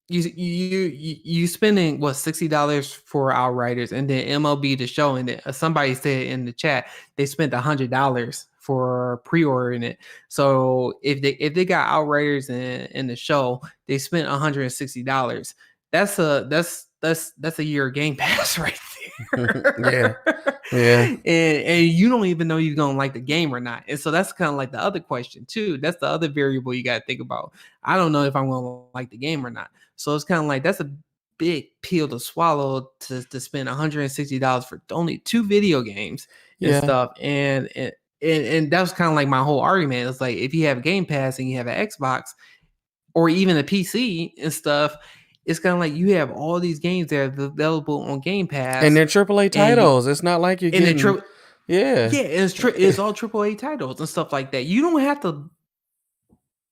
you spending what $60 for Outriders and then MLB the Show, and then somebody said in the chat they spent $100 for pre-ordering it. So if they got Outriders in the show, they spent $160. That's a year of Game Pass right there. Yeah. And you don't even know you're gonna like the game or not. And so that's kind of like the other question too. That's the other variable you got to think about. I don't know if I'm gonna like the game or not. So it's kind of like that's a big pill to swallow to spend $160 for only 2 video games and stuff. And that was kind of like my whole argument. It's like if you have Game Pass and you have an Xbox or even a PC and stuff, it's kind of like you have all these games that are available on Game Pass, and they're AAA titles. It's not like you're getting it's all AAA titles and stuff like that. You don't have to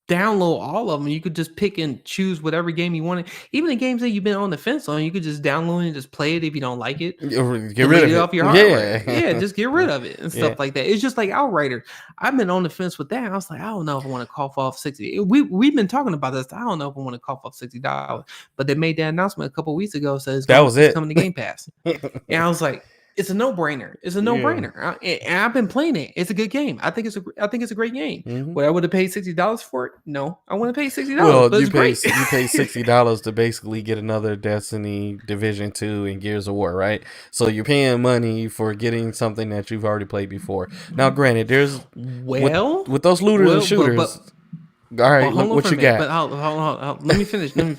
download all of them. You could just pick and choose whatever game you wanted. Even the games that you've been on the fence on, you could just download and just play it if you don't like it. Get rid of it off your hardware. Yeah, just get rid of it and stuff like that. It's just like Outrider. I've been on the fence with that. I was like, I don't know if I want to cough off $60. We've been talking about this. I don't know if I want to cough off $60. But they made that announcement a couple of weeks ago. Says it's coming to Game Pass. And I was like, it's a no-brainer. It's a no-brainer. And I've been playing it. It's a good game. I think it's a great game. Mm-hmm. Would I would have paid $60 for it? No, I want to pay $60. Well, you pay $60 to basically get another Destiny, Division 2, and Gears of War, right? So you're paying money for getting something that you've already played before. Now, granted, there's with those looters and shooters. All right, what you got? But hold on. Let me finish. Let me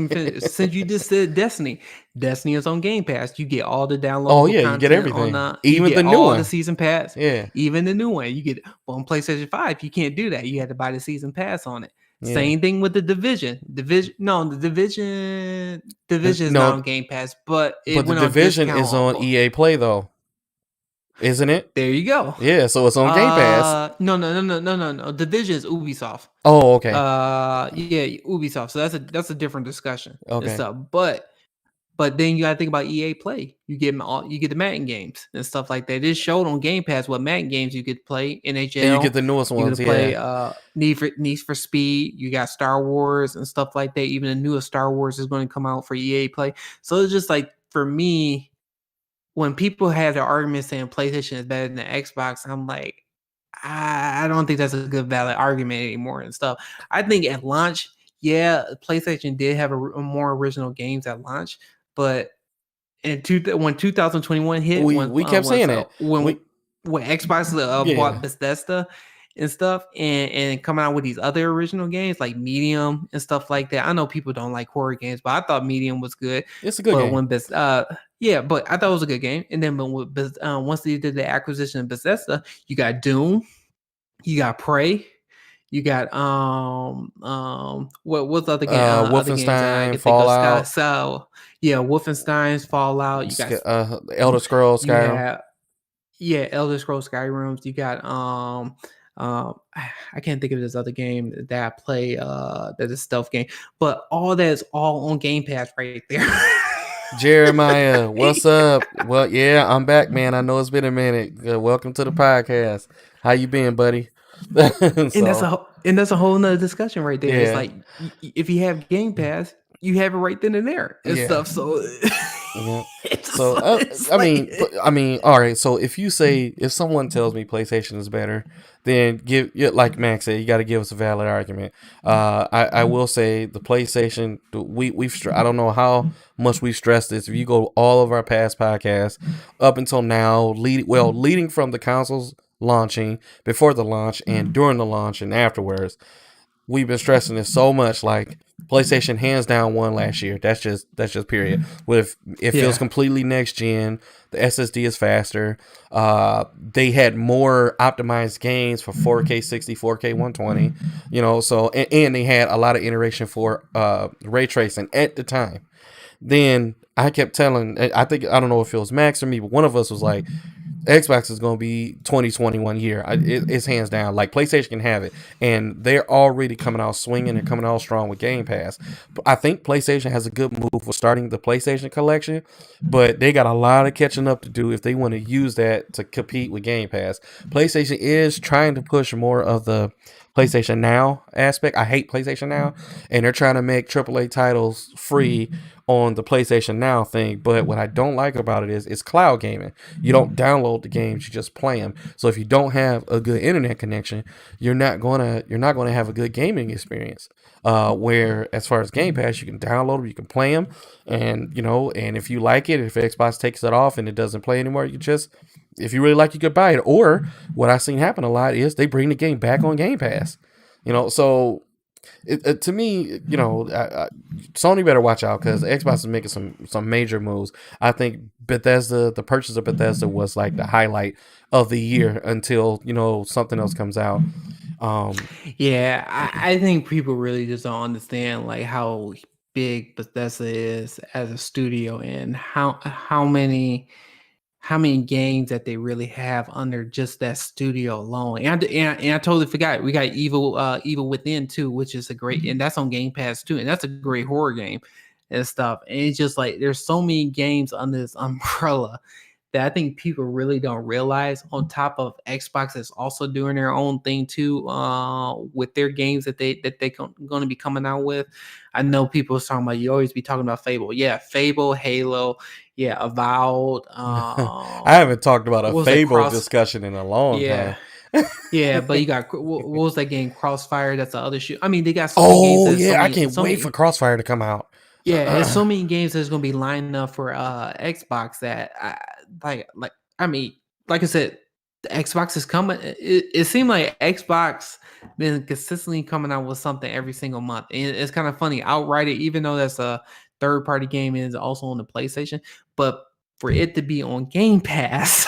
finish. Since you just said Destiny is on Game Pass. You get all the downloadable. Oh yeah, you get everything, even the new one, the season pass. Yeah, even the new one. You get on PlayStation 5. You can't do that. You had to buy the season pass on it. Yeah. Same thing with the Division. The Division is not on Game Pass, but the Division is on EA Play though. Isn't it? There you go. Yeah, so it's on Game Pass. No. Division is Ubisoft. Oh, okay. Yeah, Ubisoft. So that's a different discussion. Okay. Stuff. But then you gotta think about EA Play. You get the Madden games and stuff like that. It showed on Game Pass what Madden games you could play. NHL. And you get the newest ones. You could play Need for Speed. You got Star Wars and stuff like that. Even the newest Star Wars is going to come out for EA Play. So it's just like, for me, when people have their argument saying PlayStation is better than the Xbox, I'm like, I don't think that's a good valid argument anymore and stuff. I think at launch, yeah, PlayStation did have a more original games at launch, but when 2021 hit, we kept saying it when Xbox bought Bethesda and stuff, and coming out with these other original games like Medium and stuff like that. I know people don't like horror games, but I thought Medium was good. It's a good game. But I thought it was a good game. And then once they did the acquisition of Bethesda, you got Doom, you got Prey, you got what's the other game? Wolfenstein, Fallout. Wolfenstein's Fallout. You got Elder Scrolls Skyrim. Elder Scrolls Skyrim. You got I can't think of this other game that I play that is a stealth game, but all that is all on Game Pass right there. Jeremiah, what's up? Well, yeah, I'm back, man. I know it's been a minute. Welcome to the podcast. How you been, buddy? And that's a whole nother discussion right there. Yeah. It's like, if you have Game Pass, you have it right then and there and stuff. So, I mean, all right. So if someone tells me PlayStation is better, then like Max said, you got to give us a valid argument. I will say the PlayStation, I don't know how much we've stressed this. If you go all of our past podcasts up until now, leading from the consoles launching, before the launch, and during the launch and afterwards, we've been stressing this so much. Like, PlayStation hands down won last year. That's just period. It feels completely next gen. The SSD is faster. They had more optimized games for 4K 60, 4K 120. So and they had a lot of iteration for ray tracing at the time. Then I kept telling, I don't know if it was Max or me, but one of us was like, Xbox is going to be 2021 year. It's hands down. Like PlayStation can have it, and they're already coming out swinging and coming out strong with Game Pass. I think PlayStation has a good move for starting the PlayStation collection, but they got a lot of catching up to do if they want to use that to compete with Game Pass. PlayStation is trying to push more of the PlayStation Now aspect. I hate PlayStation Now, and they're trying to make AAA titles free on the PlayStation Now thing. But what I don't like about it is it's cloud gaming. You don't download the games, you just play them. So if you don't have a good internet connection, you're not gonna have a good gaming experience. Where as far as Game Pass, you can download them, you can play them, and and if you like it, if Xbox takes it off and it doesn't play anymore, you just if you really like, you could buy it. Or what I've seen happen a lot is they bring the game back on Game Pass. So to me, Sony better watch out because Xbox is making some major moves. I think Bethesda, the purchase of Bethesda was like the highlight of the year until something else comes out. Yeah, I think people really just don't understand like how big Bethesda is as a studio and how many games that they really have under just that studio alone. And I totally forgot we got Evil Within too, which is a great, and that's on Game Pass too, and that's a great horror game and stuff. And it's just like there's so many games under this umbrella that I think people really don't realize. On top of Xbox is also doing their own thing too, with their games that they going to be coming out with. I know people was talking about, you always be talking about Fable, yeah, Fable, Halo, yeah, Avowed. I haven't talked about a What was that Fable cross? discussion in a long time. Yeah, yeah, but you got what was that game? Crossfire. That's the other shoot. I mean, they got so many games. Oh There's so yeah, I many, can't so wait for many. Crossfire to come out. Yeah, it's so many games that's gonna be lining up for Xbox that like I mean, like I said, the Xbox is coming. It seemed like Xbox been consistently coming out with something every single month, and it's kind of funny. Outright, even though that's a third party game, is also on the PlayStation, but for it to be on Game Pass,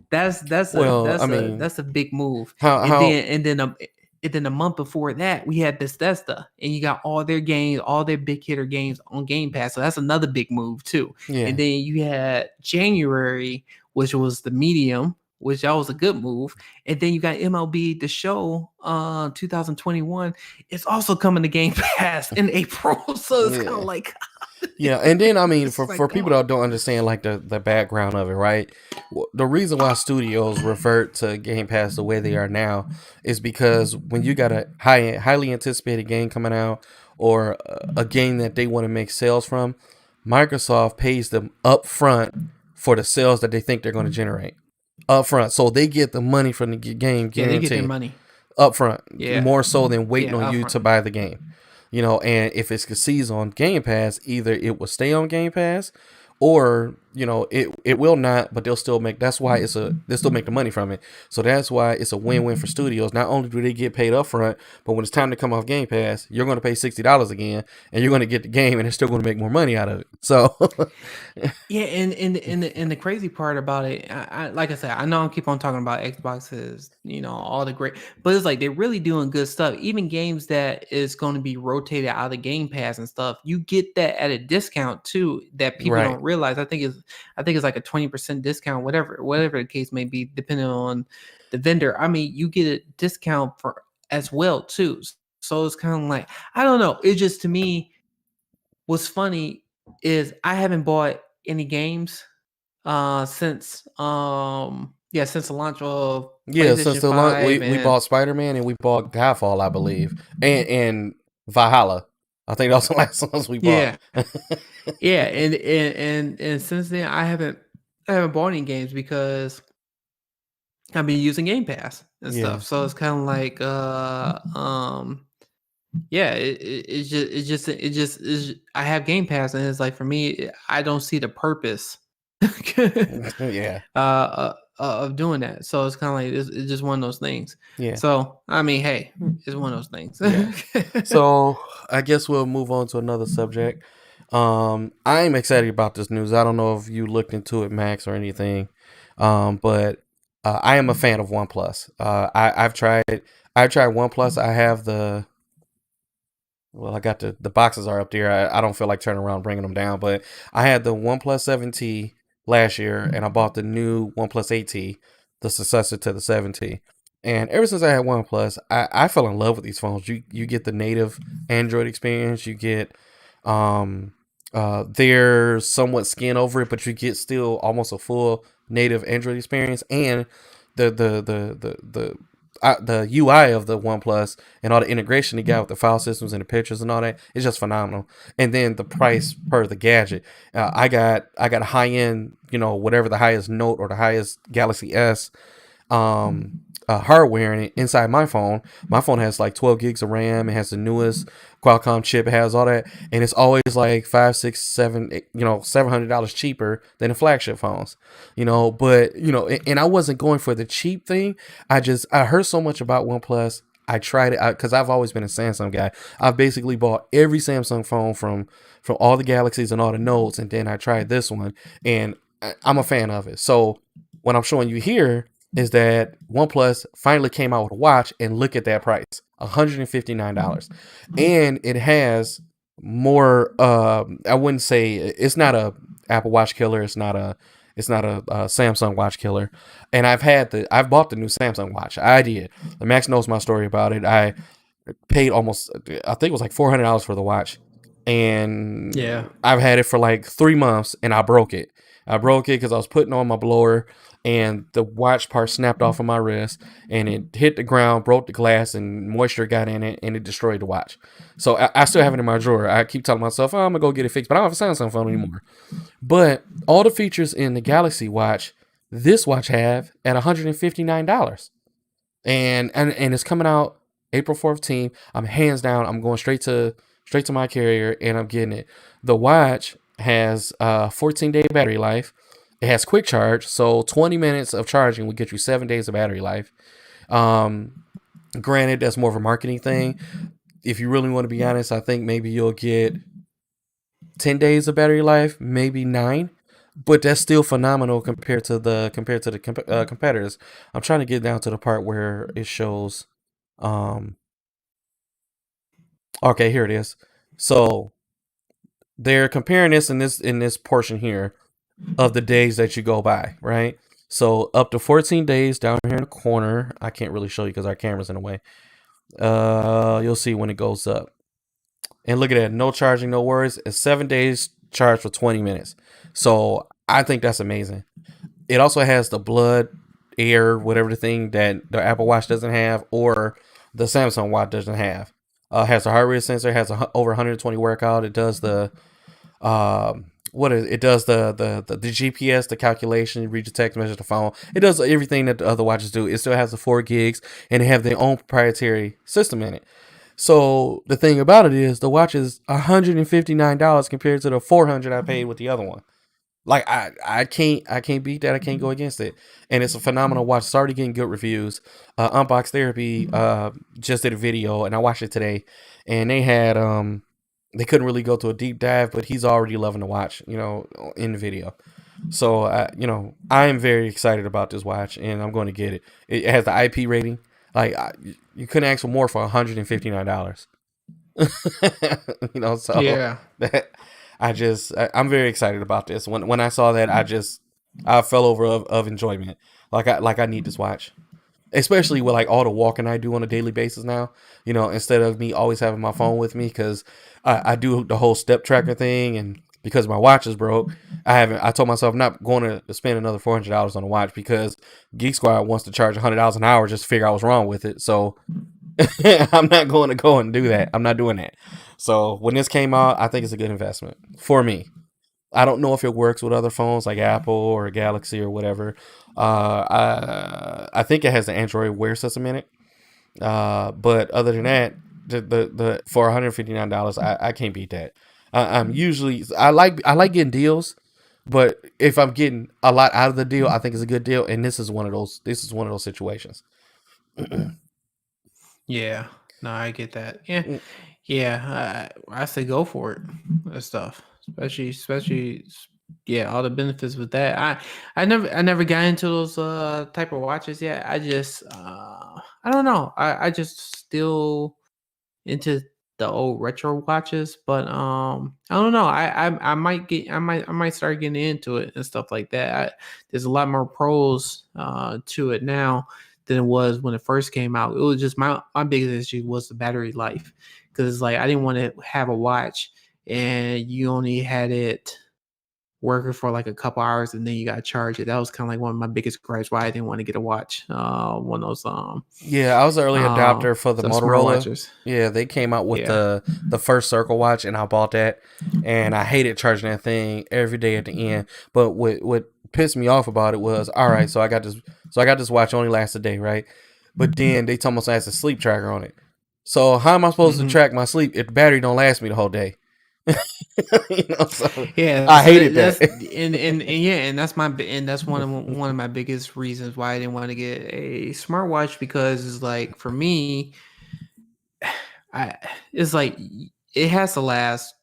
that's that's a Well, I that's a mean, that's a big move. how And how then and then um, and then a month before that, we had Bethesda, and you got all their games, all their big hitter games on Game Pass. So that's another big move too. yeah. And then you had January, which was the Medium, which that was a good move. And then you got MLB The Show, 2021. It's also coming to Game Pass in April. So it's kind of Yeah. like, Yeah, and then I mean, it's for just like, come people on. that don't understand like the background of it, right? The reason why studios revert to Game Pass the way they are now is because when you got a highly anticipated game coming out or a game that they want to make sales from, Microsoft pays them up front for the sales that they think they're going to generate up front, so they get the money from the game Yeah, they get their guaranteed money. up front, Yeah, more so than waiting yeah, on you upfront. to buy the game. And if it's conceived on Game Pass, either it will stay on Game Pass, or it will not, but they'll still make. That's why they'll still make the money from it. So that's why it's a win-win for studios. Not only do they get paid up front, but when it's time to come off Game Pass, you're going to pay $60 again, and you're going to get the game, and they're still going to make more money out of it. So Yeah, and the crazy part about it, I like I said, I know I keep on talking about Xboxes, all the great, but it's like they're really doing good stuff. Even games that is going to be rotated out of the Game Pass and stuff, you get that at a discount too. That people right, don't realize. I think it's like a 20% discount, whatever the case may be, depending on the vendor. I mean, you get a discount for as well too. So it's kind of like, I don't know. It just, to me, what's funny is I haven't bought any games since the launch of yeah. Since PlayStation the launch, 5. we And bought Spider-Man and we bought Godfall, I believe, and Valhalla. I think that's the last ones we bought. yeah, yeah, and since then I haven't bought any games because I've been using Game Pass and Yeah. stuff. So it's kind of like yeah, it's just I have Game Pass, and it's like, for me, I don't see the purpose Yeah. of doing that. So it's kind of like, it's just one of those things. Yeah. So I mean, hey, it's one of those things. Yeah. So I guess we'll move on to another subject. I'm excited about this news. I don't know if you looked into it, Max, or anything. But I am a fan of OnePlus. I've tried OnePlus. I have I got the boxes are up there. I don't feel like turning around and bringing them down, but I had the OnePlus 7T. last year, and I bought the new OnePlus 8T, the successor to the 7T. And ever since I had OnePlus, I fell in love with these phones. You get the native Android experience. You get they're somewhat skin over it, but you get still almost a full native Android experience, and the UI of the OnePlus and all the integration they got with the file systems and the pictures and all that is just phenomenal. And then the price per the gadget, I got a high end, whatever the highest Note or the highest Galaxy S hardware in it inside my phone. My phone has like 12 gigs of RAM. It has the newest Qualcomm chip. It has all that, and it's always like five, six, seven, $700 cheaper than the flagship phones. But and I wasn't going for the cheap thing. I heard so much about OnePlus. I tried it out because I've always been a Samsung guy. I've basically bought every Samsung phone from all the Galaxies and all the Notes, and then I tried this one, and I'm a fan of it. So what I'm showing you here is that OnePlus finally came out with a watch, and look at that price, $159. And it has more I wouldn't say it's not a Apple Watch killer, it's not a Samsung watch killer. And I've bought the new Samsung watch. I did. Max knows my story about it. I paid almost, I think it was like $400 for the watch, and Yeah. I've had it for like 3 months, and I broke it. Because I was putting on my blower, and the watch part snapped off of my wrist, and it hit the ground, broke the glass, and moisture got in it, and it destroyed the watch. So I still have it in my drawer. I keep telling myself, I'm gonna go get it fixed, but I don't have a Samsung phone anymore. But all the features in the Galaxy watch, this watch have at $159. And it's coming out April 14th. I'm hands down. I'm going straight to my carrier, and I'm getting it. The watch has 14-day battery life. It has quick charge, so 20 minutes of charging will get you 7 days of battery life. Granted, that's more of a marketing thing. If you really want to be honest, I think maybe you'll get 10 days of battery life, maybe 9. But that's still phenomenal compared to the competitors. I'm trying to get down to the part where it shows. Okay, here it is. So they're comparing this in this portion here of the days that you go by, right? So up to 14 days down here in the corner. I can't really show you because our camera's in the way. You'll see when it goes up. And look at that, no charging, no worries. It's 7 days charged for 20 minutes. So I think that's amazing. It also has the blood, air, whatever the thing that the Apple Watch doesn't have, or the Samsung Watch doesn't have. Has a heart rate sensor, has over 120 workout. It does the it does the GPS, the calculation, read the text message, the phone. It does everything that the other watches do. It still has the 4 gigs, and they have their own proprietary system in it. So the thing about it is the watch is $159 compared to the $400 I paid with the other one. Like I can't beat that. I can't go against it. And it's a phenomenal watch. It's already getting good reviews. Unbox Therapy just did a video, and I watched it today, and they had they couldn't really go to a deep dive, but he's already loving the watch, in the video. So I am very excited about this watch, and I'm going to get it. It has the IP rating. Like you couldn't ask for more for $159. So Yeah. that I'm very excited about this. When I saw that, I fell over of enjoyment. Like I need this watch, especially with like all the walking I do on a daily basis now. Instead of me always having my phone with me, because I do the whole step tracker thing, and because my watch is broke, I told myself I'm not going to spend another $400 on a watch, because Geek Squad wants to charge $100 an hour just to figure out what's wrong with it. So I'm not going to go and do that. I'm not doing that. So when this came out, I think it's a good investment for me. I don't know if it works with other phones like Apple or Galaxy or whatever. I think it has the Android Wear system in it. But other than that, the for $159, I can't beat that. I like getting deals, but if I'm getting a lot out of the deal, I think it's a good deal. And this is one of those. This is one of those situations. Yeah. No, I get that. Yeah. Yeah. I say go for it. That stuff. Especially yeah, all the benefits with that. I never got into those type of watches yet. I just I don't know. I just still into the old retro watches, but I don't know. I might start getting into it and stuff like that. There's a lot more pros to it now than it was when it first came out. It was just my biggest issue was the battery life, because like I didn't want to have a watch and you only had it working for like a couple hours and then you got to charge it. That was kind of like one of my biggest gripes why I didn't want to get a watch. One of those Yeah, I was an early adopter for the Motorola. smartwatches. Yeah, they came out with Yeah. the first Circle watch, and I bought that, and I hated charging that thing every day at the end. But what pissed me off about it was, all right, so I got this watch only lasts a day, right? But then they told me I has a sleep tracker on it. So how am I supposed to Hmm. track my sleep if the battery don't last me the whole day? So Yeah, I so hated that's that. and yeah, and that's one of my biggest reasons why I didn't want to get a smartwatch, because it's like for me, I it's like it has to last,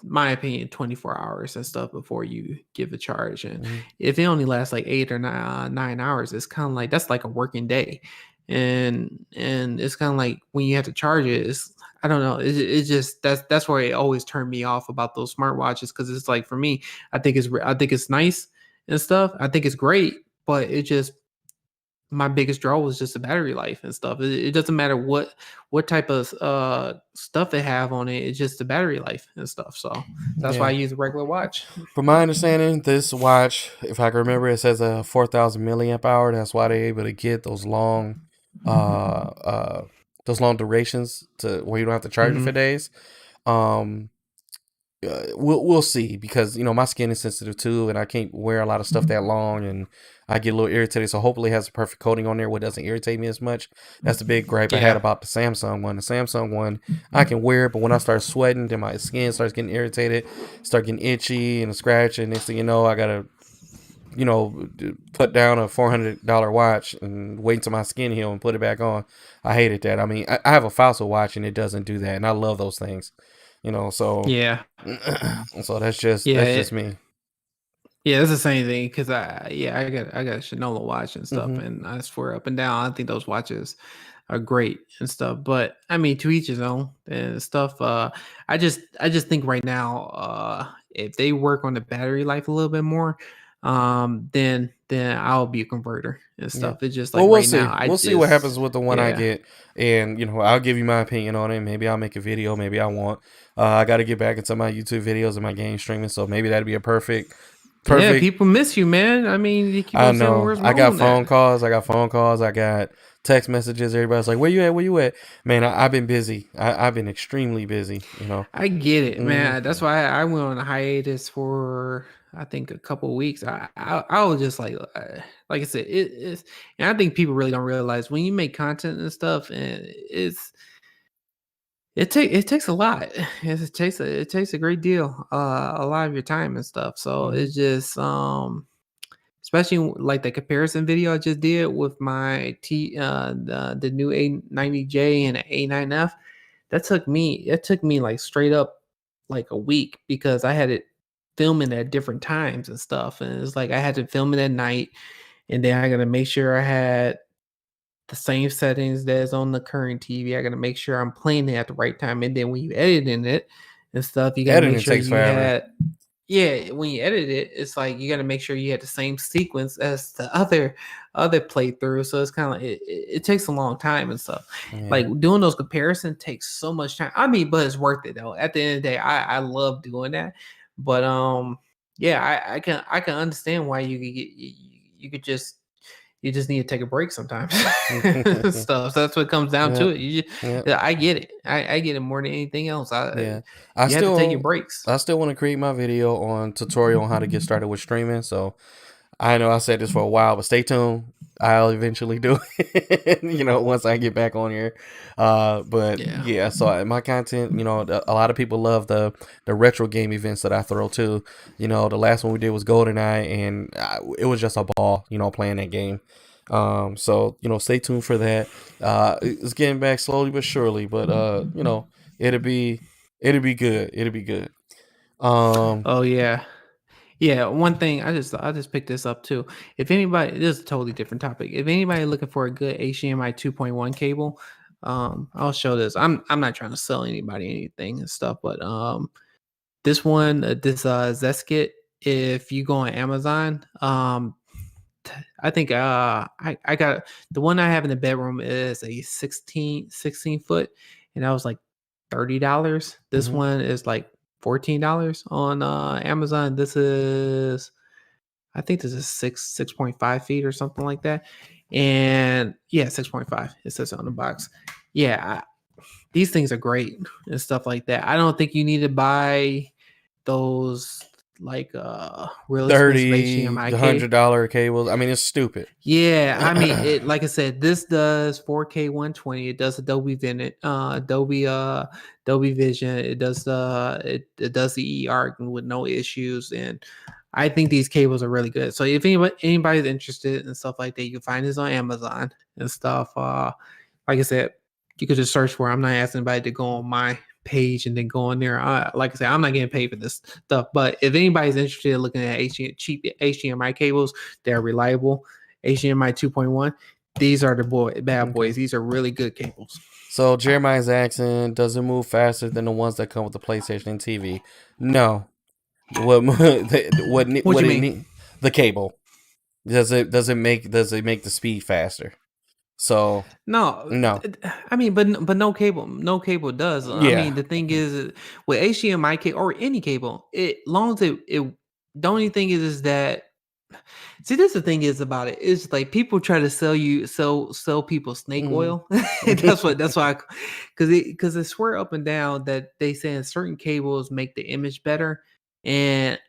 my opinion, 24 hours and stuff before you give a charge. And Mhm. if it only lasts like 8 or 9 hours, it's kind of like that's like a working day. And it's kind of like when you have to charge it, it's, I don't know. It's just that's where it always turned me off about those smartwatches, because it's like for me, I think it's nice and stuff. I think it's great, but it just, my biggest draw was just the battery life and stuff. It doesn't matter what type of stuff they have on it. It's just the battery life and stuff. So that's why I Yeah. use a regular watch. From my understanding, this watch, if I can remember, it says a 4,000 milliamp hour. That's why they're able to get uh, uh, those long durations to where you don't have to charge it for Hmm. days. Um, we'll see, because my skin is sensitive too, and I can't wear a lot of stuff that long, and I get a little irritated. So hopefully, it has a perfect coating on there where it doesn't irritate me as much. That's the big gripe I had Yeah. about the Samsung one. The Samsung one, I can wear it, but when I start sweating, then my skin starts getting irritated, start getting itchy and scratching. Next thing you know, I gotta put down a $400 watch and wait until my skin heal and put it back on. I hated that. I mean, I have a fossil watch and it doesn't do that, and I love those things. So Yeah. so that's just Yeah. me. Yeah, it's the same thing, because I got a Shinola watch and stuff, Hmm. and I swear up and down, I think those watches are great and stuff. But I mean, to each his own and stuff. I just think right now, if they work on the battery life a little bit more, then I'll be a converter and Yeah. stuff. It's just like Well, we'll right see. now, I We'll see what happens just, with the one I yeah. get, and I'll give you my opinion on it. Maybe I'll make a video. Maybe I won't. I got to get back into my YouTube videos and my game streaming, so maybe that'd be a Yeah, perfect. people miss you, man. I mean, they keep I on saying, know. "Where's I got Moan at?" phone calls. I got phone calls. I got text messages. Everybody's like, "Where you at? Where you at?" Man, I've been busy. I've been extremely busy. I get it, Hmm. man. That's why I went on a hiatus for, I think, a couple of weeks. I was just like I said, it's, and I think people really don't realize when you make content and stuff, and it takes a lot. It takes a great deal, a lot of your time and stuff. So Hmm. it's just especially like the comparison video I just did with my the new A90J and A9F. It took me like straight up like a week, because I had it filming at different times and stuff. And it's like I had to film it at night, and then I gotta make sure I had the same settings that's on the current TV. I gotta make sure I'm playing it at the right time. And then when you editing it and stuff, you gotta make Editing sure takes you forever. had, yeah, when you edit it, it's like you got to make sure you had the same sequence as the other playthrough. So it's kind of like it takes a long time and stuff. Yeah. Like doing those comparisons takes so much time. I mean, but it's worth it though. At the end of the day, I love doing that. But yeah, I can understand why you could just, you just need to take a break sometimes. Stuff. So that's what comes down to Yep. it. Yep. Yeah, I get it. I get it more than anything else. Yeah. I You have to take your still breaks. I still want to create my video on tutorial on how to get started with streaming. So I know I said this for a while, but stay tuned. I'll eventually do it, once I get back on here. But Yeah. yeah, so my content, a lot of people love the retro game events that I throw too. The last one we did was GoldenEye, and it was just a ball, playing that game. So stay tuned for that. It's getting back slowly but surely, but it'll be it'll be good. It'll be good. Um, Oh yeah. Yeah, one thing I just picked this up too. If anybody, this is a totally different topic. If anybody looking for a good HDMI 2.1 cable, I'll show this. I'm not trying to sell anybody anything and stuff, but this one, this Zeskit, if you go on Amazon, I think I got the one I have in the bedroom is a 16 foot, and that was like $30. This Mm-hmm. one is like $14 on Amazon. This is, I think this is 6.5 feet or something like that. And yeah, 6.5. It says on the box. Yeah, these things are great and stuff like that. I don't think you need to buy those like real expensive HDMI cable. $100 cables. I mean, it's stupid. Yeah, I mean, it, like I said, this does 4K 120. It does Adobe Vision. It does it does the eARC with no issues, and I think these cables are really good. So if anybody's interested in stuff like that, you can find this on Amazon and stuff. Like I said, you could just search for it. I'm not asking anybody to go on my page and then go in there. Like I said, I'm not getting paid for this stuff. But if anybody's interested in looking at cheap HDMI cables, they're reliable. HDMI 2.1. These are the bad boys. Okay. These are really good cables. So Jeremiah's asking, does it move faster than the ones that come with the PlayStation and TV? No. What What you it mean? need? The cable. Does it make the speed faster? So No, no. I mean, but no cable does. I Yeah. mean, the thing is with HDMI cable or any cable, it long as it the only thing is that see, this the thing is about it. It's like people try to sell people snake Mm. oil. That's why because they swear up and down that they saying certain cables make the image better, and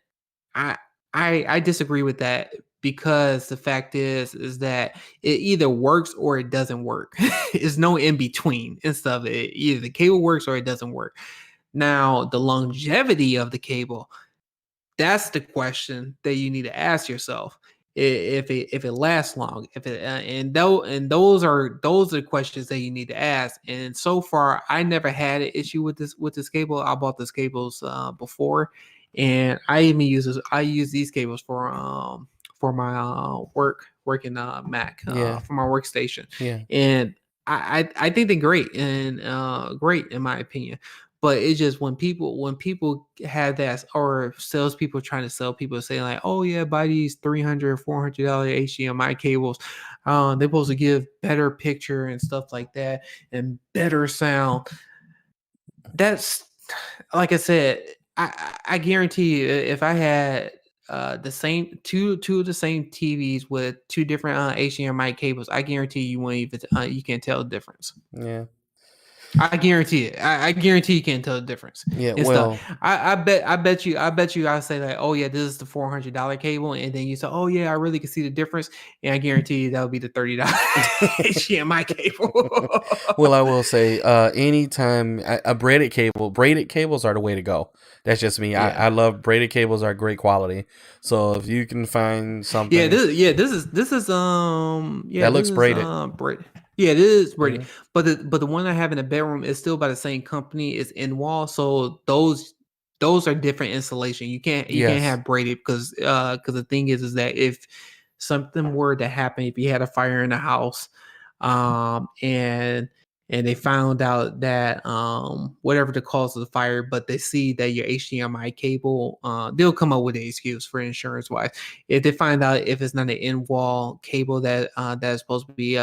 I I disagree with that because the fact is that it either works or it doesn't work. There's no in between and stuff. Either the cable works or it doesn't work. Now the longevity of the cable, that's the question that you need to ask yourself. If it lasts long, if it and those are questions that you need to ask. And so far, I never had an issue with this cable. I bought this cables before, and I even use this. I use these cables for my working Mac Yeah. for my workstation, Yeah. and I think they're great and great in my opinion. But it's just when people have that, or salespeople trying to sell people saying like, oh yeah, buy these $300 $400 HDMI cables. They're supposed to give better picture and stuff like that and better sound. That's like I said, I guarantee you if I had the same two of the same TVs with two different HDMI cables, I guarantee you won't even you can't tell the difference. Yeah. I guarantee it. I guarantee you can't tell the difference Yeah. and stuff. Well. I bet you I say like, oh yeah, this is the $400 cable, and then you say, oh yeah, I really can see the difference, and I guarantee you that would be the $30 HDMI cable. Well, I will say, anytime a braided cables are the way to go. That's just me. Yeah. I love braided cables are great quality. So if you can find Yeah, something this is that looks braided, braided. Yeah, it is braided. Mhm. But the one I have in the bedroom is still by the same company. It's in wall, so those are different installation. You can't Yes. have braided because the thing is that if something were to happen, if you had a fire in the house, and they found out that whatever the cause of the fire, but they see that your HDMI cable, they'll come up with an excuse for insurance wise. If they find out if it's not an in-wall cable that that is supposed to be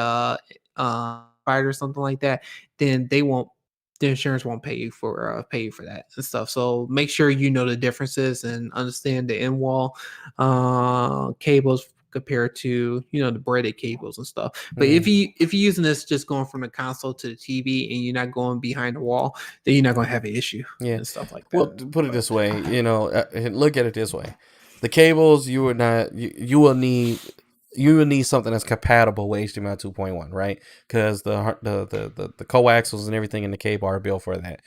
fired or something like that, then the insurance won't pay you for that and stuff. So make sure you know the differences and understand the in-wall cables compared to the braided cables and stuff. But Mm. if you're using this just going from the console to the TV and you're not going behind the wall, then you're not going to have an issue Yeah. and stuff like Well, that. to put it this way, look at it this way: the cables you would not you will need something that's compatible with HDMI 2.1, right? Because the coaxials and everything in the cable are built for that.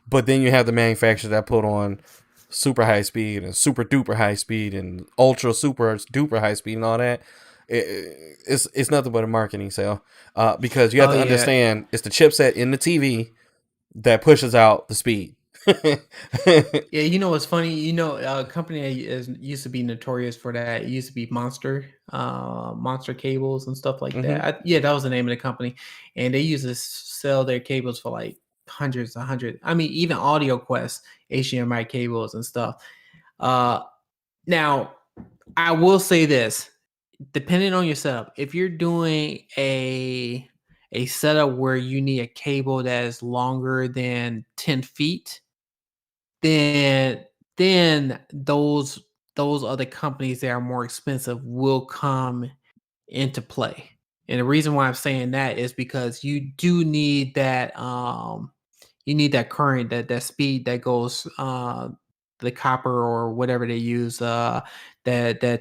But then you have the manufacturers that put on super high speed and super duper high speed and ultra super duper high speed and all that. It's nothing but a marketing sale, because you have Oh to yeah. understand it's the chipset in the TV that pushes out the speed. Yeah, you know what's funny? You know, a company that used to be notorious for that. It used to be Monster cables and stuff like Hmm. that. Yeah, that was the name of the company, and they used to sell their cables for like hundreds, a hundred. I mean, even Audio Quest HDMI cables and stuff. Uh, Now, I will say this: depending on your setup, if you're doing a setup where you need a cable that is longer than 10 feet, then those other companies that are more expensive will come into play. And the reason why I'm saying that is because you need that current, that speed that goes the copper or whatever they use that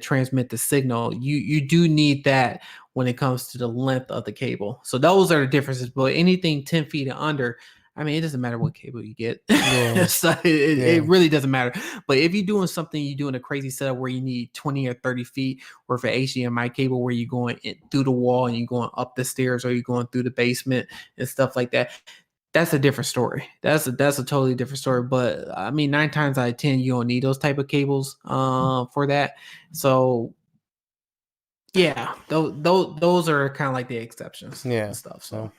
transmit the signal. You do need that when it comes to the length of the cable. So those are the differences. But anything 10 feet and under, I mean, it doesn't matter what cable you get. Yeah, So it yeah, really doesn't matter. But if you're doing something, you're doing a crazy setup where you need 20 or 30 feet worth of HDMI cable, where you're going through the wall and you're going up the stairs or you're going through the basement and stuff like that. That's a different story. That's a totally different story. But I mean, 9 times out of 10, you don't need those type of cables for that. So yeah, those are kind of like the exceptions yeah. and stuff. So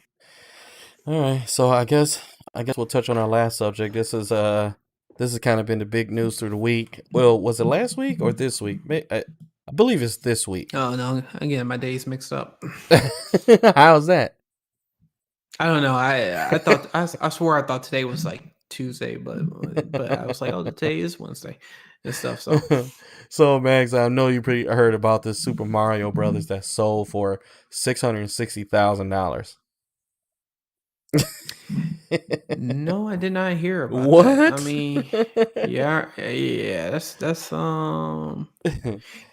So, all right. So I guess we'll touch on our last subject. This has kind of been the big news through the week. Well, was it last week or this week? I believe it's this week. oh no, again, my days mixed up. How's that? I don't know. I swore I thought today was like Tuesday, but I was like, oh, today is Wednesday and stuff. So So, Max, I know you pretty heard about this Super Mario Brothers that sold for $660,000. no, I did not hear about that. I What? mean, yeah,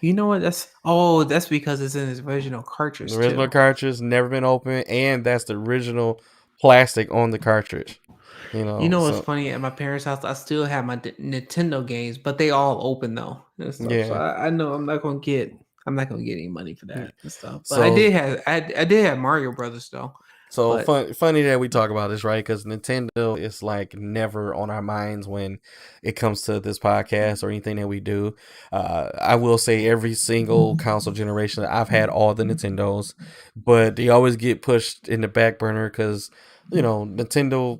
you know what? That's because it's in its original The cartridge original too. cartridge never been opened, and that's the original plastic on the cartridge. You know what's So funny? At my parents' house, I still have my Nintendo games, but they all open though and stuff. So yeah. I know I'm not gonna get any money for that and stuff. But So I did have Mario Brothers though. So But funny that we talk about this, right? Because Nintendo is like never on our minds when it comes to this podcast or anything that we do. I will say every single console generation, I've had all the Nintendos, but they always get pushed in the back burner because Nintendo.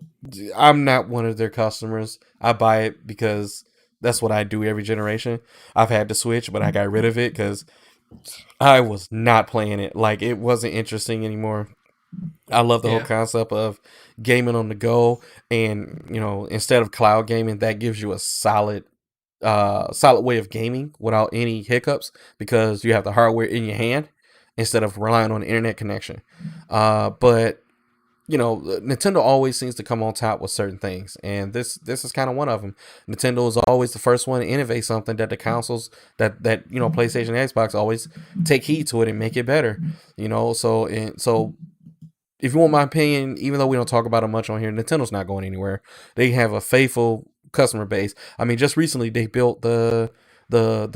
I'm not one of their customers. I buy it because that's what I do every generation. I've had the Switch, but I got rid of it because I was not playing it. Like it wasn't interesting anymore. I love the whole yeah, concept of gaming on the go, and instead of cloud gaming, that gives you a solid way of gaming without any hiccups because you have the hardware in your hand instead of relying on the internet connection. But Nintendo always seems to come on top with certain things, and this is kind of one of them. Nintendo is always the first one to innovate something that the consoles that PlayStation and Xbox always take heed to it and make it better. So if you want my opinion, even though we don't talk about it much on here, Nintendo's not going anywhere. They have a faithful customer base. I mean, just recently they built the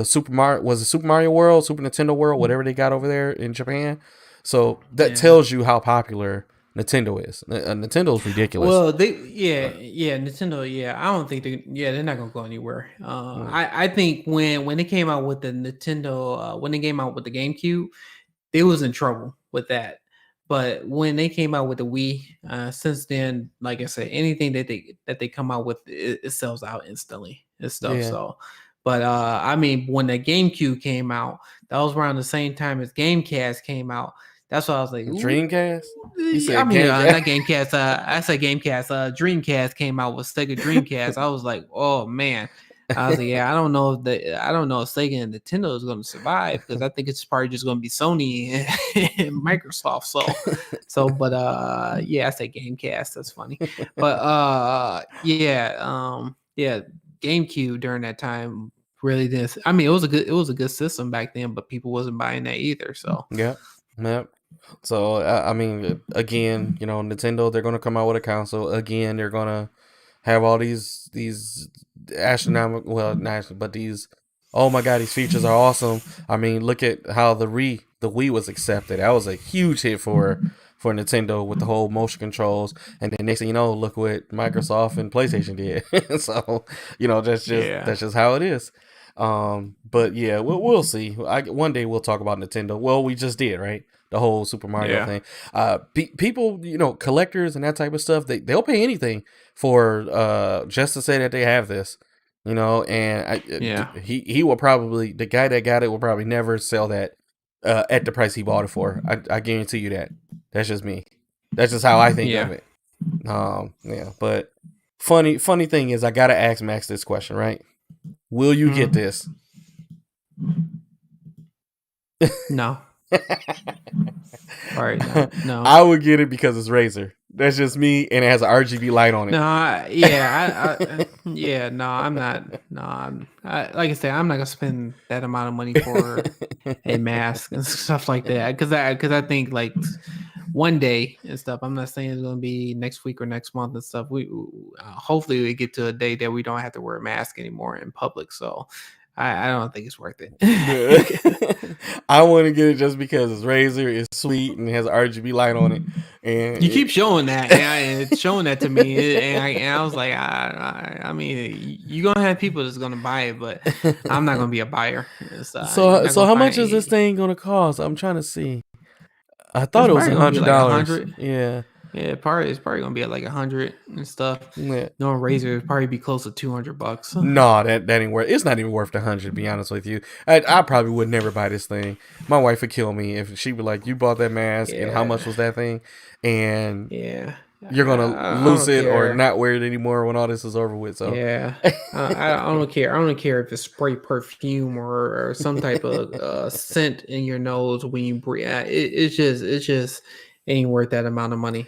Super Mario, was it Super Mario World, Super Nintendo World, whatever they got over there in Japan. So that yeah. tells you how popular Nintendo is. Nintendo's ridiculous. Well, yeah, Nintendo, yeah. I don't think they're not gonna go anywhere. Mm, I think when they came out with the Nintendo, when they came out with the GameCube, they was in trouble with that. But when they came out with the Wii, since then, like I said, anything that they come out with, it sells out instantly and stuff. yeah, So, but I mean, when the GameCube came out, that was around the same time as Gamecast came out. That's why I was like, ooh. Dreamcast. You I said mean, Gamecast. not Gamecast. I said Gamecast. Dreamcast came out with Sega Dreamcast. I was like, oh man. I was like, yeah, I don't know if Sega and Nintendo is going to survive because I think it's probably just going to be Sony and Microsoft. But yeah, I said Gamecast. That's funny. But yeah, GameCube during that time really did. I mean, it was a good system back then, but people wasn't buying that either. So Yep. Yep. So I mean, again, Nintendo, they're gonna come out with a console. Again, they're gonna have all these astronomical, well, not, but these. Oh my God, these features are awesome. I mean, look at how the Wii was accepted. That was a huge hit for for Nintendo with the whole motion controls, and then next thing you know, look what Microsoft and PlayStation did. So that's just how it is. But yeah, we'll see. One day we'll talk about Nintendo. Well, we just did, right? The whole Super Mario thing. People, collectors and that type of stuff, they'll pay anything for just to say that they have this. And he will probably, the guy that got it will probably never sell that at the price he bought it for. I guarantee you that. That's just me. That's just how I think of it. Yeah. But funny thing is, I gotta ask Max this question, right? Will you get this? No. All right, no. I would get it because it's Razer. That's just me, and it has an RGB light on it. No, no, I'm not. No, like I said, I'm not gonna spend that amount of money for a mask and stuff like that. Because I think like one day and stuff. I'm not saying it's gonna be next week or next month and stuff. We hopefully we get to a day that we don't have to wear a mask anymore in public. So I don't think it's worth it. I want to get it just because it's Razer, it's sweet, and it has an RGB light on it. And you keep showing that, and it's showing that to me, and I was like, I mean, you're gonna have people that's gonna buy it, but I'm not gonna be a buyer. So how much is this thing gonna cost? I'm trying to see. I thought it was $100. Yeah. Yeah, it's probably gonna be at like 100 and stuff. Yeah. No, Razer would probably be close to $200. No, that ain't worth. It's not even worth the 100. To be honest with you, I probably would never buy this thing. My wife would kill me if she would like, "You bought that mask, and how much was that thing?" And you're gonna lose it or not wear it anymore when all this is over with. So I don't care. I don't care if it's spray perfume or some type of scent in your nose when you breathe. It's just ain't worth that amount of money.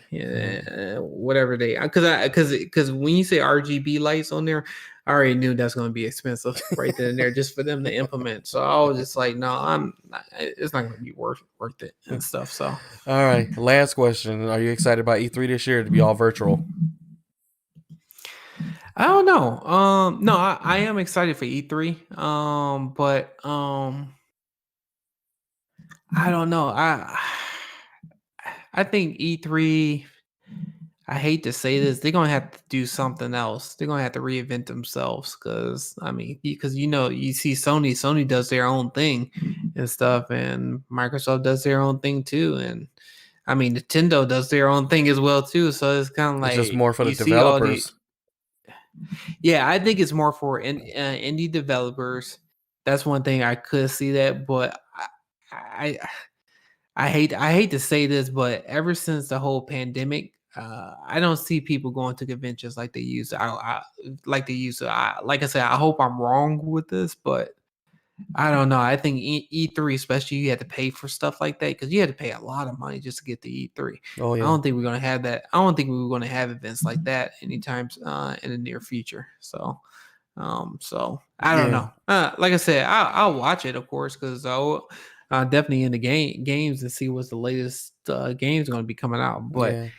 Whatever because when you say RGB lights on there, I already knew that's going to be expensive right then and there just for them to implement. So I was just like, no, it's not going to be worth it and stuff. So all right, last question: are you excited about E3 this year to be all virtual? I don't know. No, I am excited for E3. But I don't know. I think E3. I hate to say this, they're gonna have to do something else. They're gonna have to reinvent themselves you see Sony does their own thing and stuff, and Microsoft does their own thing too, and I mean Nintendo does their own thing as well too. So it's kind of like it's just more for the developers. I think it's more for indie developers. That's one thing I could see that, but I hate to say this, but ever since the whole pandemic, I don't see people going to conventions like they used to. Like I said, I hope I'm wrong with this, but I don't know. I think E3, especially, you had to pay for stuff like that because you had to pay a lot of money just to get to E3. Oh yeah. I don't think we're gonna have that. I don't think we're gonna have events like that anytime in the near future. So I don't know. Like I said, I'll watch it, of course, because definitely in the games and see what's the latest games going to be coming out, but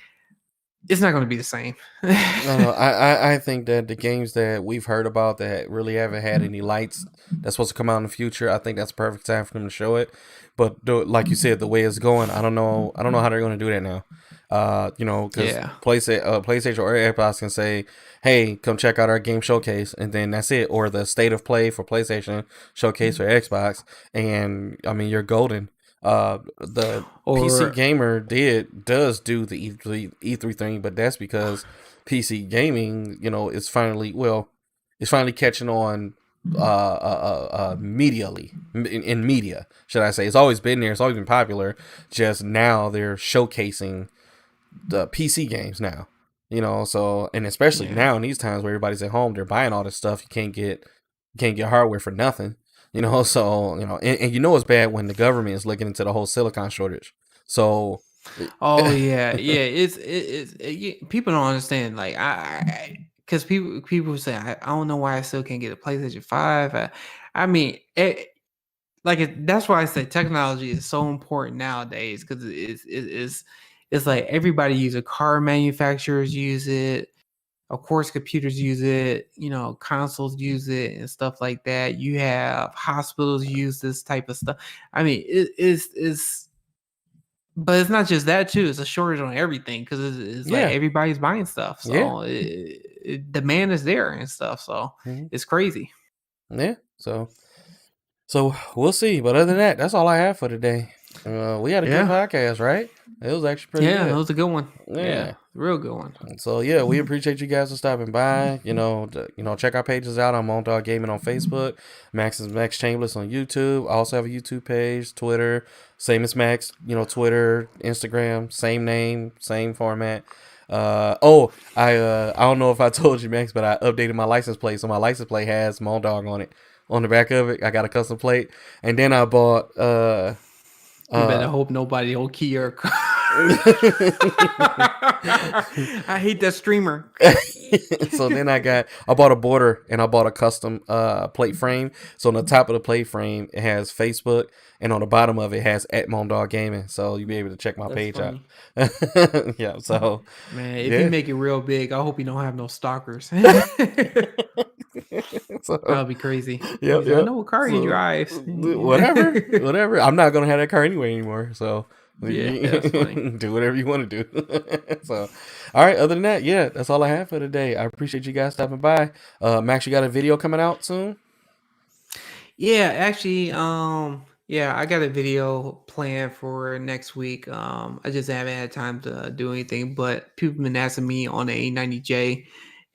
it's not going to be the same. I think that the games that we've heard about that really haven't had any lights that's supposed to come out in the future, I think that's a perfect time for them to show it. But like you said, the way it's going, I don't know how they're going to do that now. Because PlayStation or Xbox can say, "Hey, come check out our game showcase," and then that's it. Or the state of play for PlayStation showcase for Xbox, and I mean you're golden. The PC Gamer does do the E3 thing, but that's because PC gaming, is finally catching on medially in media, should I say. It's always been there, it's always been popular, just now they're showcasing the PC games now, so, and especially now in these times where everybody's at home, they're buying all this stuff. You can't get hardware for nothing, so, and it's bad when the government is looking into the whole silicon shortage. So it's people don't understand, like because people say I don't know why I still can't get a PlayStation 5. I mean that's why I say technology is so important nowadays, because it's like everybody uses it. Car manufacturers use it, of course computers use it, consoles use it and stuff like that. You have hospitals use this type of stuff. I mean it's But it's not just that too. It's a shortage on everything because it's like Yeah, everybody's buying stuff, yeah, so demand is there and stuff. So hmm it's crazy. yeah. So we'll see. But other than that, that's all I have for today. We had a good Yeah, podcast, right? It was actually pretty yeah, that good. was a good one. Yeah, Yeah. real good one. So yeah, we appreciate you guys for stopping by. Check our pages out on Moandogg Gaming on Facebook, Max is Max Chambliss on YouTube. I also have a YouTube page, Twitter, same as Max. Twitter, Instagram, same name, same format. I don't know if I told you, Max, but I updated my license plate, so my license plate has Moandogg on it. On the back of it, I got a custom plate, and then I bought You better uh hope nobody will key your car. I hate that streamer. so then I bought a border and I bought a custom plate frame. So on the top of the plate frame it has Facebook and on the bottom of it has at Moandogg Gaming. So you'll be able to check my That's page out. funny. Yeah, so Man, if you yeah. make it real big, I hope you don't have no stalkers. That'll So be crazy. yep, He's like, I yep. know what car he So drives. whatever. Whatever. I'm not gonna have that car anyway anymore. So Yeah, that's funny. do whatever you want to do. So all right, other than that, yeah, that's all I have for today. I appreciate you guys stopping by. Max, you got a video coming out soon? Yeah, actually, yeah, I got a video planned for next week. I just haven't had time to do anything, but people been asking me on the A90J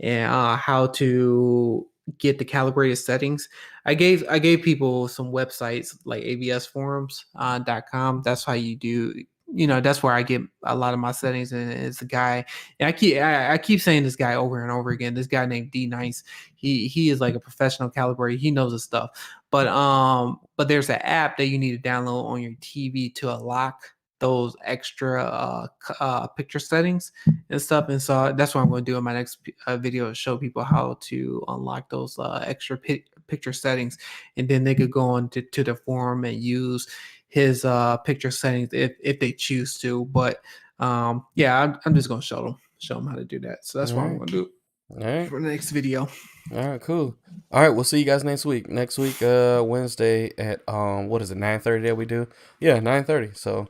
and how to get the calibrated settings. I gave people some websites like avsforums.com. That's how you do. That's where I get a lot of my settings, and it's a guy. And I keep saying this guy over and over again. This guy named D Nice. He is like a professional calibrator. He knows his stuff. But there's an app that you need to download on your TV to unlock those extra picture settings and stuff. And so that's what I'm going to do in my next video, to show people how to unlock those extra picture settings, and then they could go on to the forum and use his picture settings if they choose to. But yeah, I'm just going to show them how to do that. So that's All what I'm right. going to do All right. for the next video. All right, cool. All right, we'll see you guys next week. Next week, Wednesday at what is it, 9:30 that we do? Yeah, 9:30. So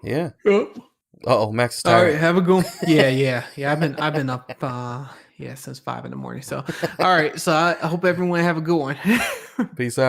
yeah. Yep. Oh, Max is All right, tired. have a good. Yeah. I've been up yeah since 5 in the morning. So all right, so I hope everyone have a good one. Peace out.